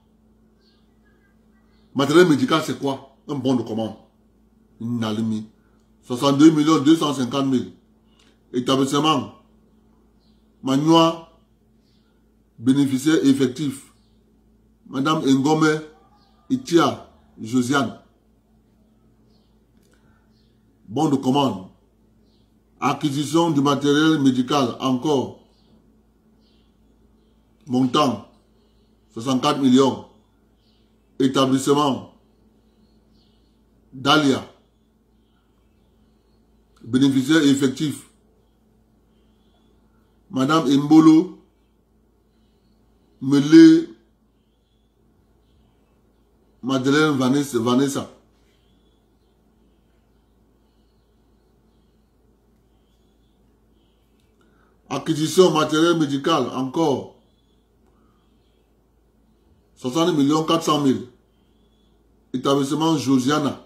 Matériel médical, c'est quoi? Un bon de commande. Nalimi. 62 250 000. Établissement Manoua, bénéficiaire effectif. Madame Ngome Itia Josiane. Bon de commande. Acquisition du matériel médical, encore. Montant, 64 millions. Établissement Dalia. Bénéficiaire effectif. Madame Mbolo Mele Madeleine Vanessa. Acquisition matériel médical, encore. 60 400 000. Établissement Josiana.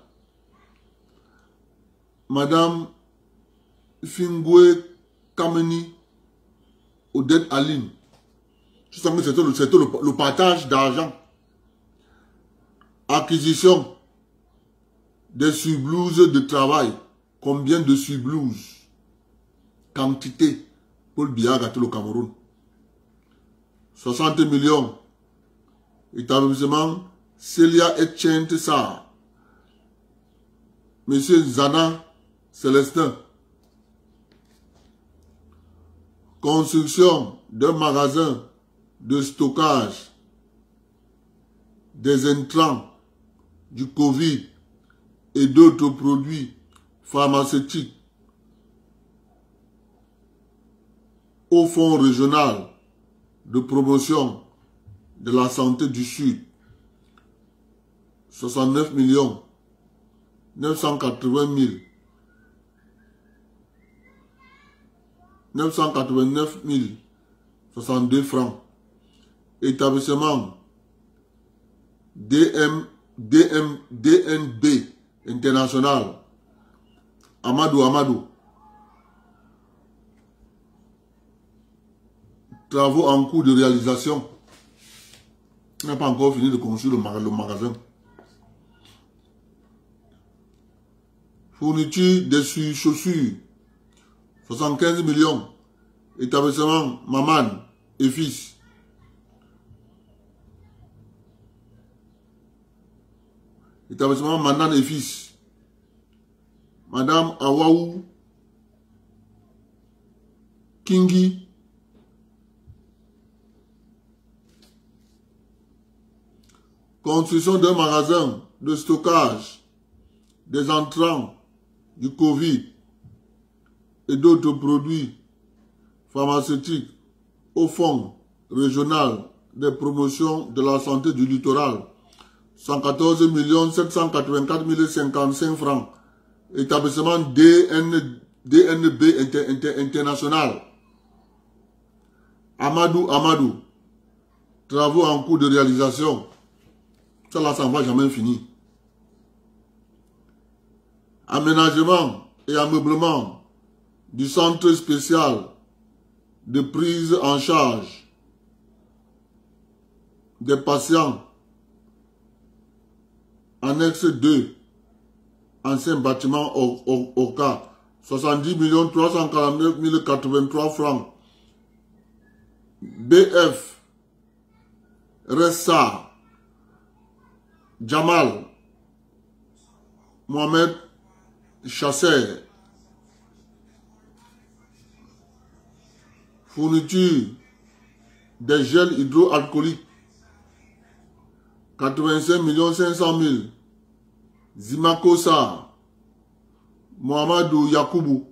Madame Fingwe Kameni Odette Aline. Je sens que c'était le partage d'argent. Acquisition des surblouses de travail. Combien de surblouses? Quantité. Paul Biya Gatoulo Cameroun. 60 millions. Établissement Célia Etchente Sarr. Monsieur Zana Célestin. Construction d'un magasin de stockage des intrants du Covid et d'autres produits pharmaceutiques au Fonds régional de promotion de la santé du Sud. 69 980 989 062 francs. Établissement DNB International. Amadou. Travaux en cours de réalisation. On n'a pas encore fini de construire le magasin. Fourniture des chaussures. 75 millions. Établissement Maman et fils. Établissement Manan et fils. Madame Awaou Kingi. Construction d'un magasin de stockage des entrants du Covid et d'autres produits pharmaceutiques au Fonds régional de promotion de la santé du littoral. 114 784 055 francs. Établissement DNB International. Amadou. Travaux en cours de réalisation. Ça là, ça ne va jamais finir. Aménagement et ameublement du centre spécial de prise en charge des patients. Annexe 2, ancien bâtiment OCA, 70 349 083 francs. BF, Ressa, Jamal, Mohamed Chasser. Fourniture des gels hydroalcooliques. 85 500 000. Zimako Sarr. Mohamedou Yakoubou.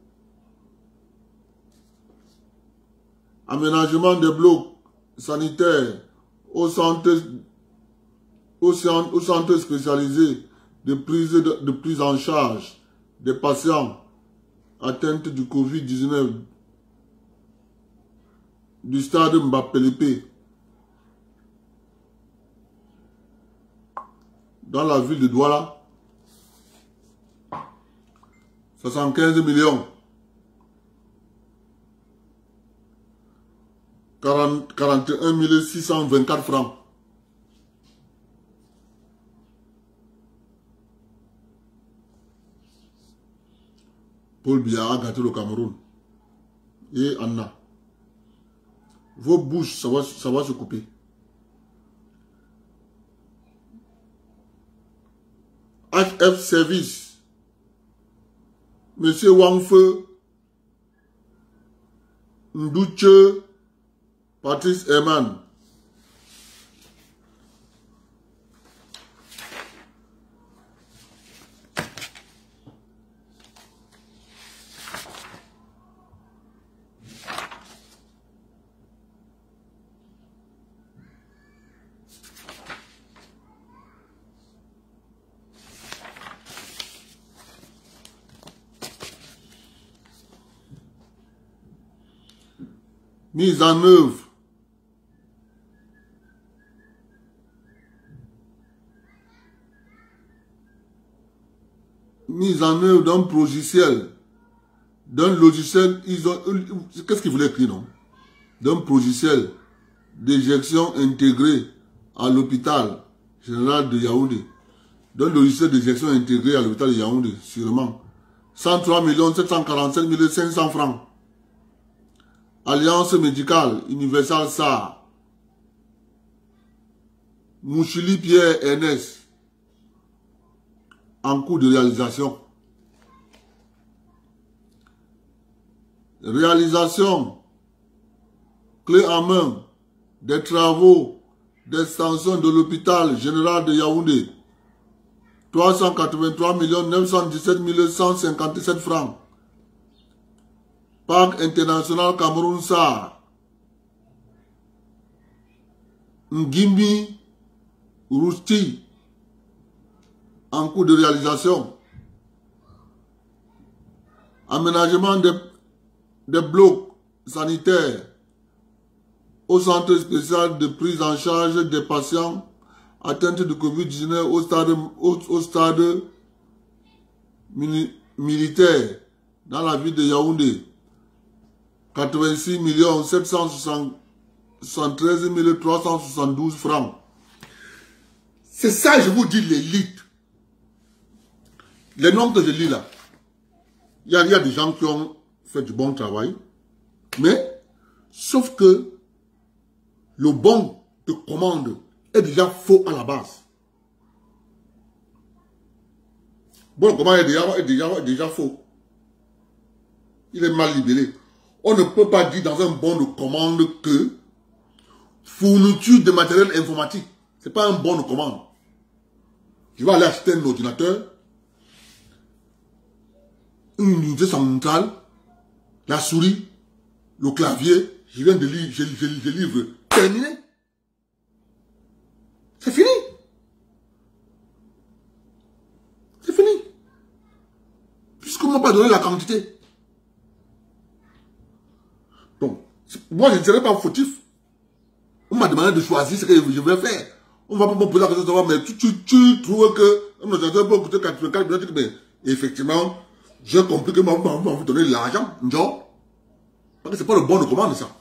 Aménagement des blocs sanitaires au centre spécialisé de prise en charge des patients atteints du Covid-19 du stade Mbapelépé dans la ville de Douala. 75 millions. 41 624 francs. Paul Biya a gâté le Cameroun. Et Anna. Vos bouches, ça va se couper. HF Service. Monsieur Wangfeu. Ndouche. Patrice Herman. Mise en œuvre. Mise en œuvre d'un logiciel. Qu'est-ce qu'il voulait écrire, non? D'un logiciel d'éjection intégré à l'hôpital général de Yaoundé. D'un logiciel d'éjection intégré à l'hôpital de Yaoundé, sûrement. 103 747 500 francs. Alliance médicale universelle Sarr. Mouchili Pierre Ernest. En cours de réalisation. Réalisation. Clé en main. Des travaux d'extension de l'hôpital général de Yaoundé. 383 917 157 francs. Parc international Cameroun Sarr. Ngimbi Rousti. En cours de réalisation. Aménagement des blocs sanitaires au centre spécial de prise en charge des patients atteints de Covid-19 au stade militaire dans la ville de Yaoundé. 86 773 372 francs. C'est ça, je vous dis, l'élite. Les noms que je lis là, il y a des gens qui ont fait du bon travail, mais sauf que le bon de commande est déjà faux à la base. Bon de commande est déjà faux. Il est mal libellé. On ne peut pas dire dans un bon de commande que fourniture de matériel informatique. Ce n'est pas un bon de commande. Je vais aller acheter un ordinateur, une unité centrale, la souris, le clavier, je viens de lire, je livre. Terminé. C'est fini. C'est fini. Puisqu'on ne m'a pas donné la quantité. Donc, moi je ne serai pas fautif. On m'a demandé de choisir ce que je vais faire. On va pas me poser la question de savoir, mais tu trouves que un ordinateur peut coûter 84 millions, mais effectivement, j'ai compris que moi, on va vous donner l'argent, non? Parce que ce n'est pas le bon de commande, ça.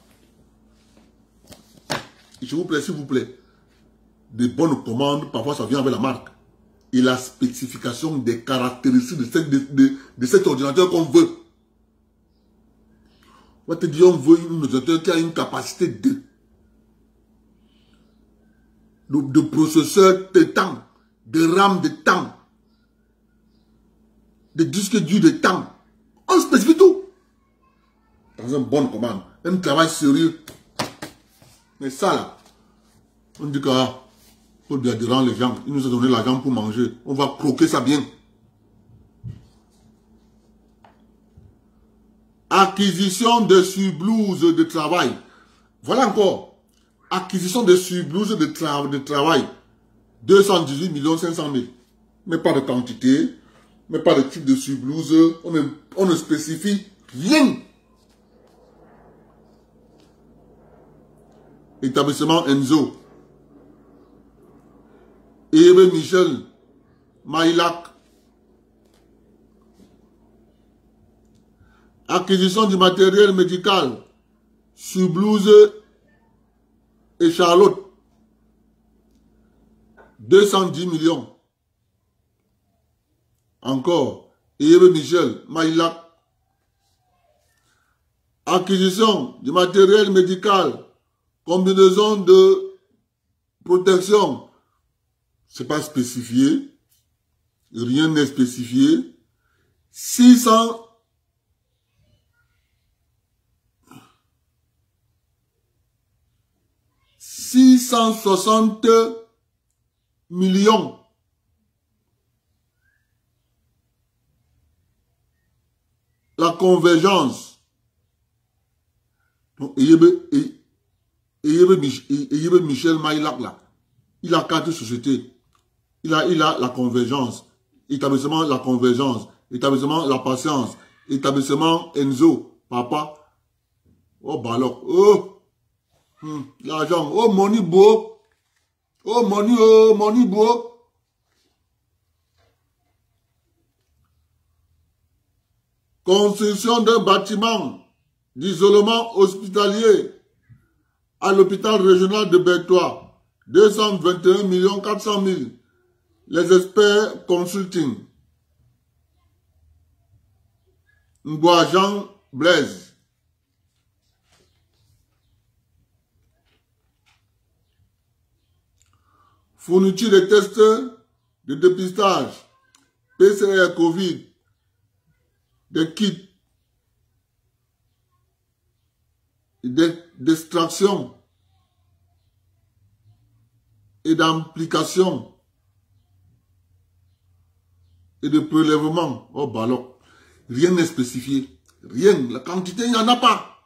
S'il vous plaît, des bonnes commandes, parfois ça vient avec la marque. Et la spécification des caractéristiques de cet ordinateur qu'on veut. On va te dire, on veut un ordinateur qui a une capacité de processeur de temps, de RAM de temps, de disque dur de temps. On spécifie tout. Dans une bonne commande, un travail sérieux. Mais ça là, on dit que Paul Biya dérange les gens. Il nous a donné l'argent pour manger. On va croquer ça bien. Acquisition de surblouses de travail. Voilà encore. Acquisition de surblouses de travail. 218 500 000. Mais pas de quantité. Mais pas de type de surblouse. On ne spécifie rien. Établissement Enzo. Ebe Michel Maïlac. Acquisition du matériel médical. Surblouse et Charlotte. 210 millions. Encore. Ebe Michel Maïlac. Acquisition du matériel médical. Combinaison de protection. C'est pas spécifié. Rien n'est spécifié. 660 millions. La convergence. Donc, Michel Maïlac là. Il a 4 sociétés. Il a la convergence. Établissement la convergence. Établissement la patience. Établissement Enzo. Papa. Oh, balok. Oh. L'argent. Oh, money beau. Oh, money beau. Construction d'un bâtiment d'isolement hospitalier à l'hôpital régional de Bertois. 221 400 000. Les experts consulting. Jean Blaise. Fourniture de tests de dépistage. PCR Covid. Des kits. D'extraction. Et d'implication. Et de prélèvement. Oh, bah alors. Rien n'est spécifié. Rien. La quantité, il n'y en a pas.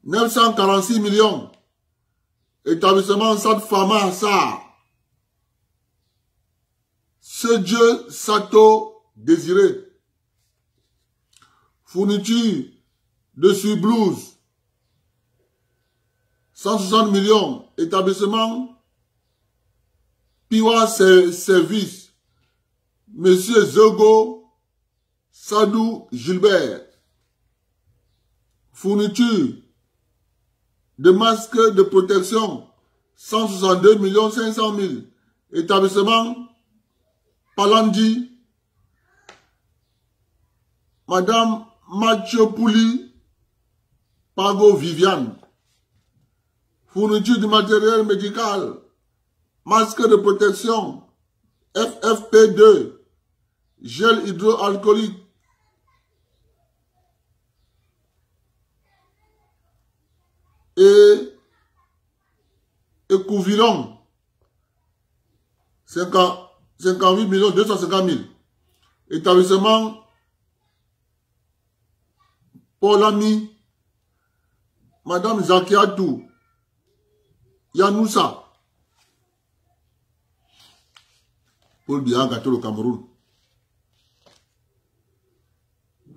946 millions. Établissement Sad Pharma, ça. Ce Dieu Sato désiré. Fourniture de surblouse. 160 millions. Établissement Piwa Service. Monsieur Zogo Sadou Gilbert. Fourniture de masques de protection. 162 500 000. Établissement Palandi. Madame Machopouli Pago Viviane. Fourniture du matériel médical. Masque de protection. FFP2. Gel hydroalcoolique. Et Couvilon. 58 250 000. Établissement Paul Ami. Madame Zakiatou. Yanoussa. Paul Biya gâteau au Cameroun.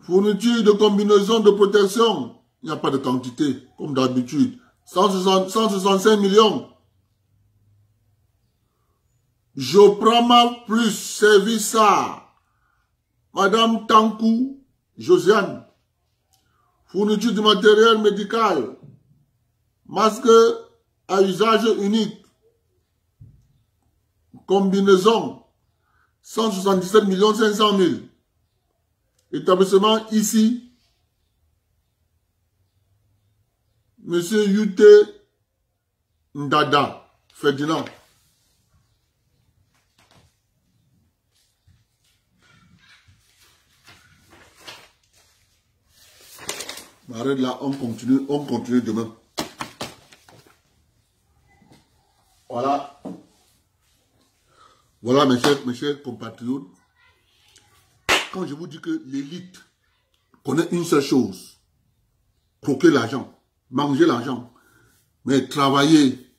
Fourniture de combinaison de protection. Il n'y a pas de quantité, comme d'habitude. 165 millions. Joprama plus service ça. Madame Tankou Josiane. Fourniture du matériel médical. Masque à usage unique. Combinaison. 177 500 000. Établissement ici. Monsieur Yute Ndada Ferdinand. Arrête là, on continue demain. Voilà. Voilà, mes chers compatriotes. Quand je vous dis que l'élite connaît une seule chose, croquer l'argent, manger l'argent, mais travailler,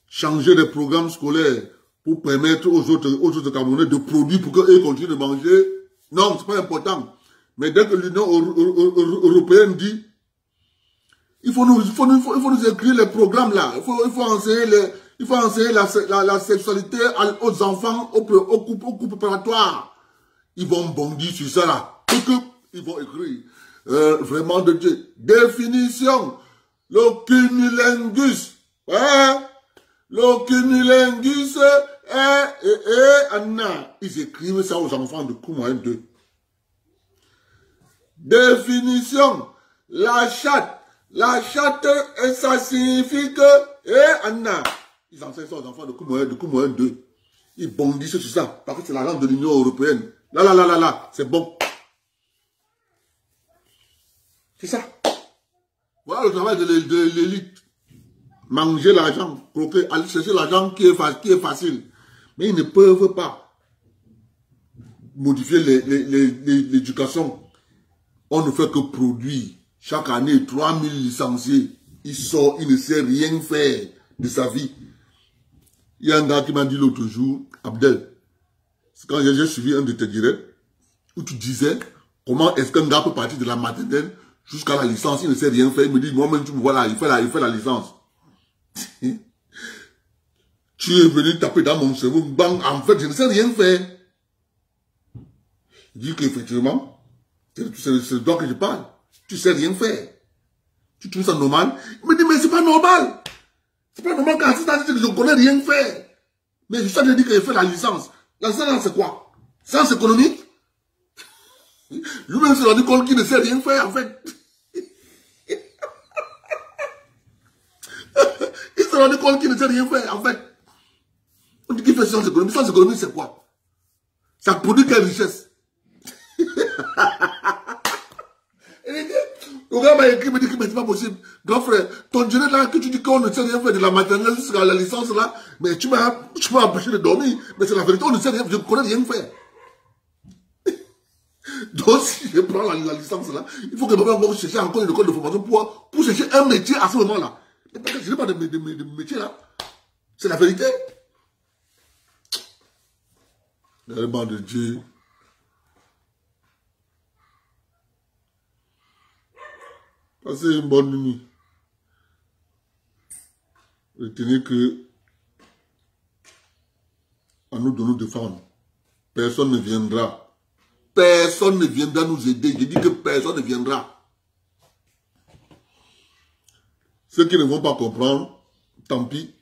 changer les programmes scolaires pour permettre aux autres Camerounais de produire pour qu'eux continuent de manger, non, c'est pas important. Mais dès que l'Union européenne dit, il faut nous écrire les programmes là, il faut enseigner la sexualité aux enfants, aux couples préparatoires. Ils vont bondir sur ça là. Ils vont écrire, vraiment de Dieu. Définition, le cumulingus. Ouais. Le cumulingus Anna. Ils écrivent ça aux enfants de Koumouen 2. Définition, la chatte. La chatte, ça signifie que, Anna. Ils enseignent ça aux enfants de Koumouen 2. Ils bondissent sur ça, parce que c'est la langue de l'Union européenne. Là, c'est bon. C'est ça. Voilà le travail de l'élite. Manger l'argent, croquer, aller chercher l'argent qui est facile. Mais ils ne peuvent pas modifier l'éducation. On ne fait que produire. Chaque année, 3000 licenciés. Il sort, il ne sait rien faire de sa vie. Il y a un gars qui m'a dit l'autre jour, Abdel, c'est quand j'ai suivi un de tes directs, où tu disais, comment est-ce qu'un gars peut partir de la maternelle jusqu'à la licence, il ne sait rien faire. Il me dit, moi-même, tu me vois là, il fait la licence. Tu es venu taper dans mon cerveau, bang, en fait, je ne sais rien faire. Il dit qu'effectivement, c'est de toi que je parle. Tu sais rien faire. Tu trouves ça normal? Il me dit, mais c'est pas normal. C'est pas normal quand je ne connais rien faire. Mais je suis dit que j'ai fait la licence. La licence, c'est quoi? Sciences économiques? Lui-même s'est rendu compte qu'il ne sait rien faire, en fait. Il s'est rendu compte qu'il ne sait rien faire, en fait. On dit qu'il fait sciences économiques. Sciences économiques, c'est quoi? Ça produit quelle richesse? Le gars m'a écrit, il me dit que c'est pas possible. Grand frère, ton jeune là, que tu dis qu'on ne sait rien faire de la maternelle jusqu'à la licence là, mais tu m'as empêché de dormir. Mais c'est la vérité, on ne sait rien, je ne connais rien faire. Donc si je prends la licence là, il faut que je vais chercher encore une école de formation pour chercher un métier à ce moment-là. Parce que je n'ai pas de métier là. C'est la vérité. Le banc de Dieu. Passez une bonne nuit. Retenez que à nous de nous défendre. Personne ne viendra. Personne ne viendra nous aider. Je dis que personne ne viendra. Ceux qui ne vont pas comprendre, tant pis.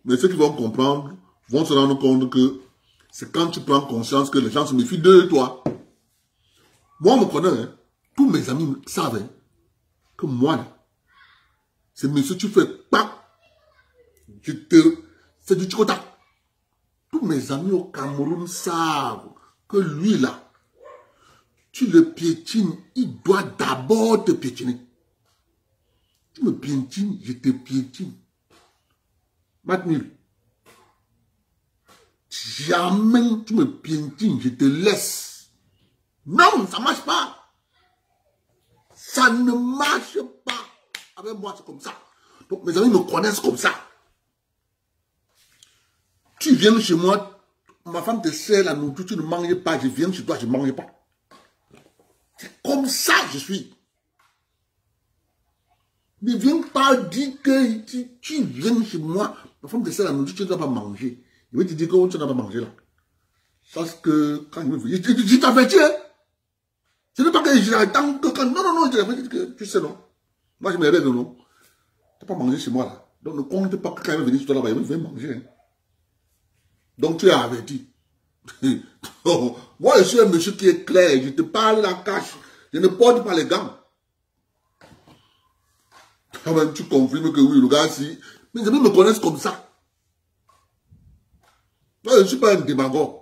Mais ceux qui vont comprendre vont se rendre compte que c'est quand tu prends conscience que les gens se méfient de toi. Moi, on me connaît. Hein. Tous mes amis savent. Hein. Que moi, là, c'est monsieur, tu fais pas, c'est du chicota. Tous mes amis au Cameroun savent que lui, là, tu le piétines, il doit d'abord te piétiner. Tu me piétines, je te piétine. Matmil, jamais tu me piétines, je te laisse. Non, ça marche pas. Ça ne marche pas. Avec moi, c'est comme ça. Donc, mes amis me connaissent comme ça. Tu viens chez moi, ma femme te sert la nourriture, tu ne manges pas. Je viens chez toi, je ne mange pas. C'est comme ça je suis. Ne viens pas dire que tu viens chez moi, ma femme te sert la nourriture, tu ne dois pas manger. Je vais te dire que tu ne dois pas manger là. Parce que quand je me fais, je t'avertis, hein. Ce n'est pas que j'attends que... Non, que tu sais, non. Moi, je me rêve, non. Tu n'as pas mangé chez moi, là. Donc, ne compte pas que quand il va venir chez toi, là-bas, il va manger. Hein. Donc, tu es averti. Moi, je suis un monsieur qui est clair. Je te parle la cache. Je ne porte pas les gants. Quand même, tu confirmes que oui, le gars, si... Mes amis me connaissent comme ça. Moi, je ne suis pas un démagogue.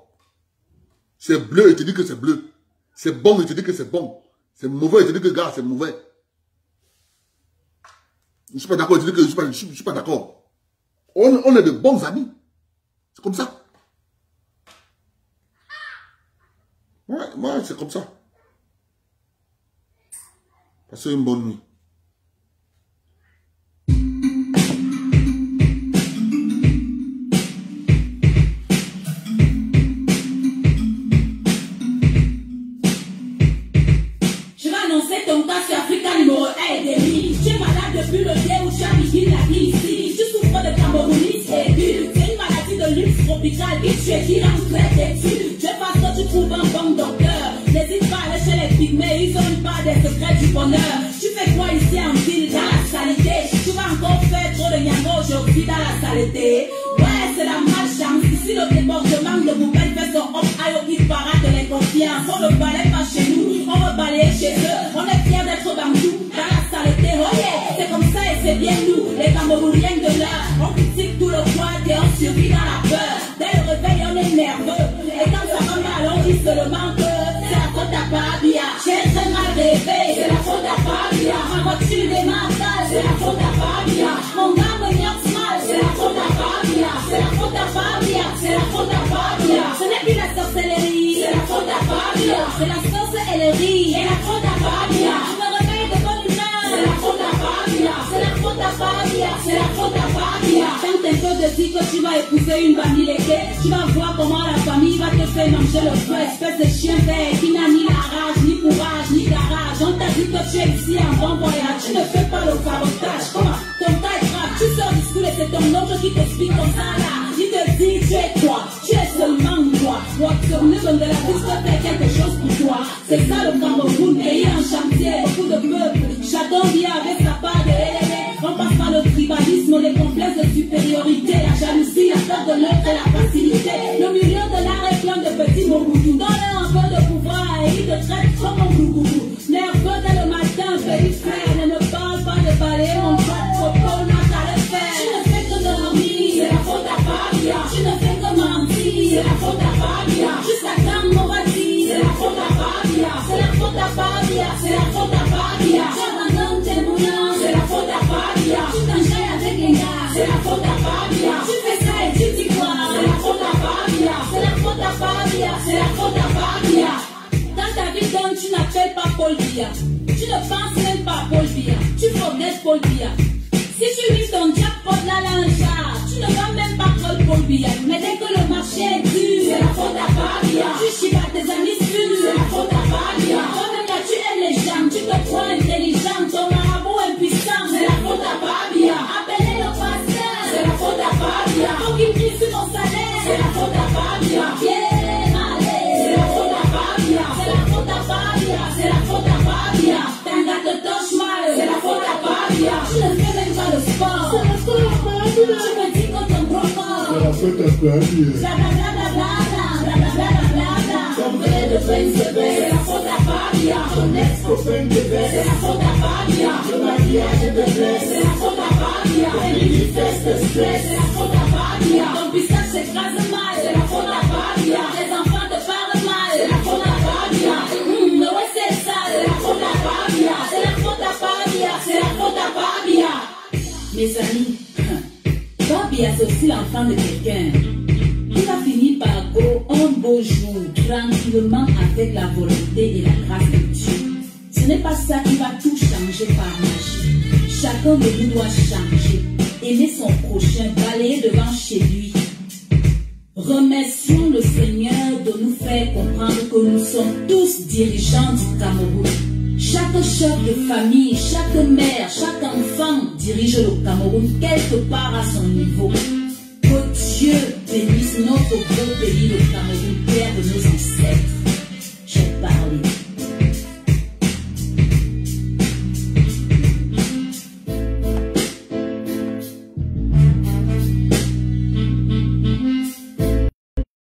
C'est bleu, et tu dis que c'est bleu. C'est bon, il te dit que c'est bon. C'est mauvais, il te dit que gars, c'est mauvais. Je ne suis pas d'accord, je dis que je ne suis pas d'accord. On est de bons amis. C'est comme ça. Ouais, moi, c'est comme ça. Passez une bonne nuit. Je vais annoncer ton cas sur Africa numéro 1 et demi. Tu es malade depuis le day où tu as mis la vie ici. Tu souffres de cambournisme aigu. C'est une maladie de luxe tropicale qui tue et qui rend très têtu. Je pense que tu trouves un bon docteur. N'hésite pas à aller chez les pygmées, ils ont une part des secrets du bonheur. Tu fais quoi ici en ville dans la saleté? Tu vas encore faire trop de nyango aujourd'hui dans la saleté. Ouais, c'est la malchance. Ici le débordement de poubelle fait son hop aïe il parade de l'inconfiance. On ne balaye pas chez nous, on va balayer chez eux. On est fiers d'être bandous dans la saleté. Oh yeah, c'est comme ça et c'est bien nous, les Camerounais de l'heure. On critique tout le quad et on survit dans la peur. Dès le réveil on est nerveux. Et quand ça va mal on dit seulement que c'est la faute à Fabia. J'ai très mal rêvé, c'est la faute à Fabia. Ma voiture démarre mal, c'est la faute à Fabia. Mon gars me niaque mal, c'est la faute à Fabia. C'est la faute à Fabia, c'est la faute à Fabia. Ce n'est plus la sorcellerie, c'est la faute à Fabia. C'est la sorcellerie, et la faute à Fabia. Je me réveille de bonne humeur, c'est la faute à Fabia. C'est la faute à Fabia, c'est la faute à Fabia. Quand un peu de dire que tu vas épouser une famille léguée, tu vas voir comment la famille va te faire manger le feu. Espèce de chien vert qui n'a ni la rage, ni courage, ni garage. On t'a dit que tu es ici en bon voyage, tu ne fais pas le carotage. Comment ton tas est grave, tu sors du school et c'est ton oncle qui t'explique comme ça là. Il te dit tu es quoi, tu es seulement moi. Moi sur nous de la piste fait quelque chose pour toi. C'est ça le Cameroun, pays en chantier, beaucoup de peuples. Chacun vient avec sa part de LLA. On passe par le tribalisme, les complexes de supériorité, la jalousie, la peur de l'autre et la facilité. Le milieu de l'art est plein de petits mots-boutous. Donne-leur un peu de pouvoir et ils te traitent comme un gougou. Nerveux dès le matin, pays frère, ne me parle pas de balayer mon pote, propos, n'a qu'à le faire. Tu ne fais que dormir, c'est la faute à Fabia. Tu ne fais que mentir, c'est la faute à Fabia. Jusqu'à quand on va dire, c'est la faute à Fabia. C'est la faute à Fabia, c'est la faute à Fabia. J'abandonne tes moulins, c'est la faute à Fabia. Tu t'enchaînes avec les gars, c'est la faute à Fabia. Tu fais ça et tu t'y crois, c'est la faute à Fabia. C'est la faute à Fabia, c'est la faute à Fabia. Dans ta vie donne, tu n'appelles pas Paul Biya. Tu ne penses même pas à Paul Biya. Tu forgets Paul Biya. Si tu vis ton jackpot là un chat, tu ne vas même pas prendre Paul Biya. Mais dès que le marché est dur, c'est la faute à Fabia. Tu chies à tes amis sûrs, c'est la faute à Fabia. Toi-même là tu aimes les gens, tu te crois intelligent, ton marabout impuissant, c'est la faute à Fabia. Appelez le pasteur, c'est la faute à Fabia. Faut qu'il prie sur mon salaire, c'est la faute à Fabia. Bien allé, c'est la faute à Fabia. C'est la faute à Fabia, c'est la faute à Fabia. Tanga te touche mal, c'est la faute à Fabia. Tu ne fais même pas le sport, c'est la faute à Fabia. Tu me dis que ton gros corps, C'est la faute à Fabia. ton vrai de peine c'est vrai, c'est la faute à Fabia. Ton ex-copain de baisse, c'est la faute à Fabia. Le mariage de blesse, c'est la faute à Fabia. Les manifestes de stress, c'est la faute à Fabia. Ton pistache s'écrase mal, c'est la faute à Fabia. Les enfants te parlent mal, c'est la faute à Fabia. Mais ouais c'est ça, c'est la faute à Fabia. C'est la faute à Fabia, c'est la faute à Fabia. Mes amis, Fabia c'est aussi l'enfant de quelqu'un. Il va finir par go un beau jour, tranquillement avec la volonté et la grâce de Dieu. Ce n'est pas ça qui va tout changer par magie. Chacun de nous doit changer, aimer son prochain, balayer devant chez lui. Remercions le Seigneur de nous faire comprendre que nous sommes tous dirigeants du Cameroun. Chaque chef de famille, chaque mère, chaque enfant dirige le Cameroun quelque part à son niveau. Que Dieu bénisse notre beau pays, le Cameroun, père de nos ancêtres.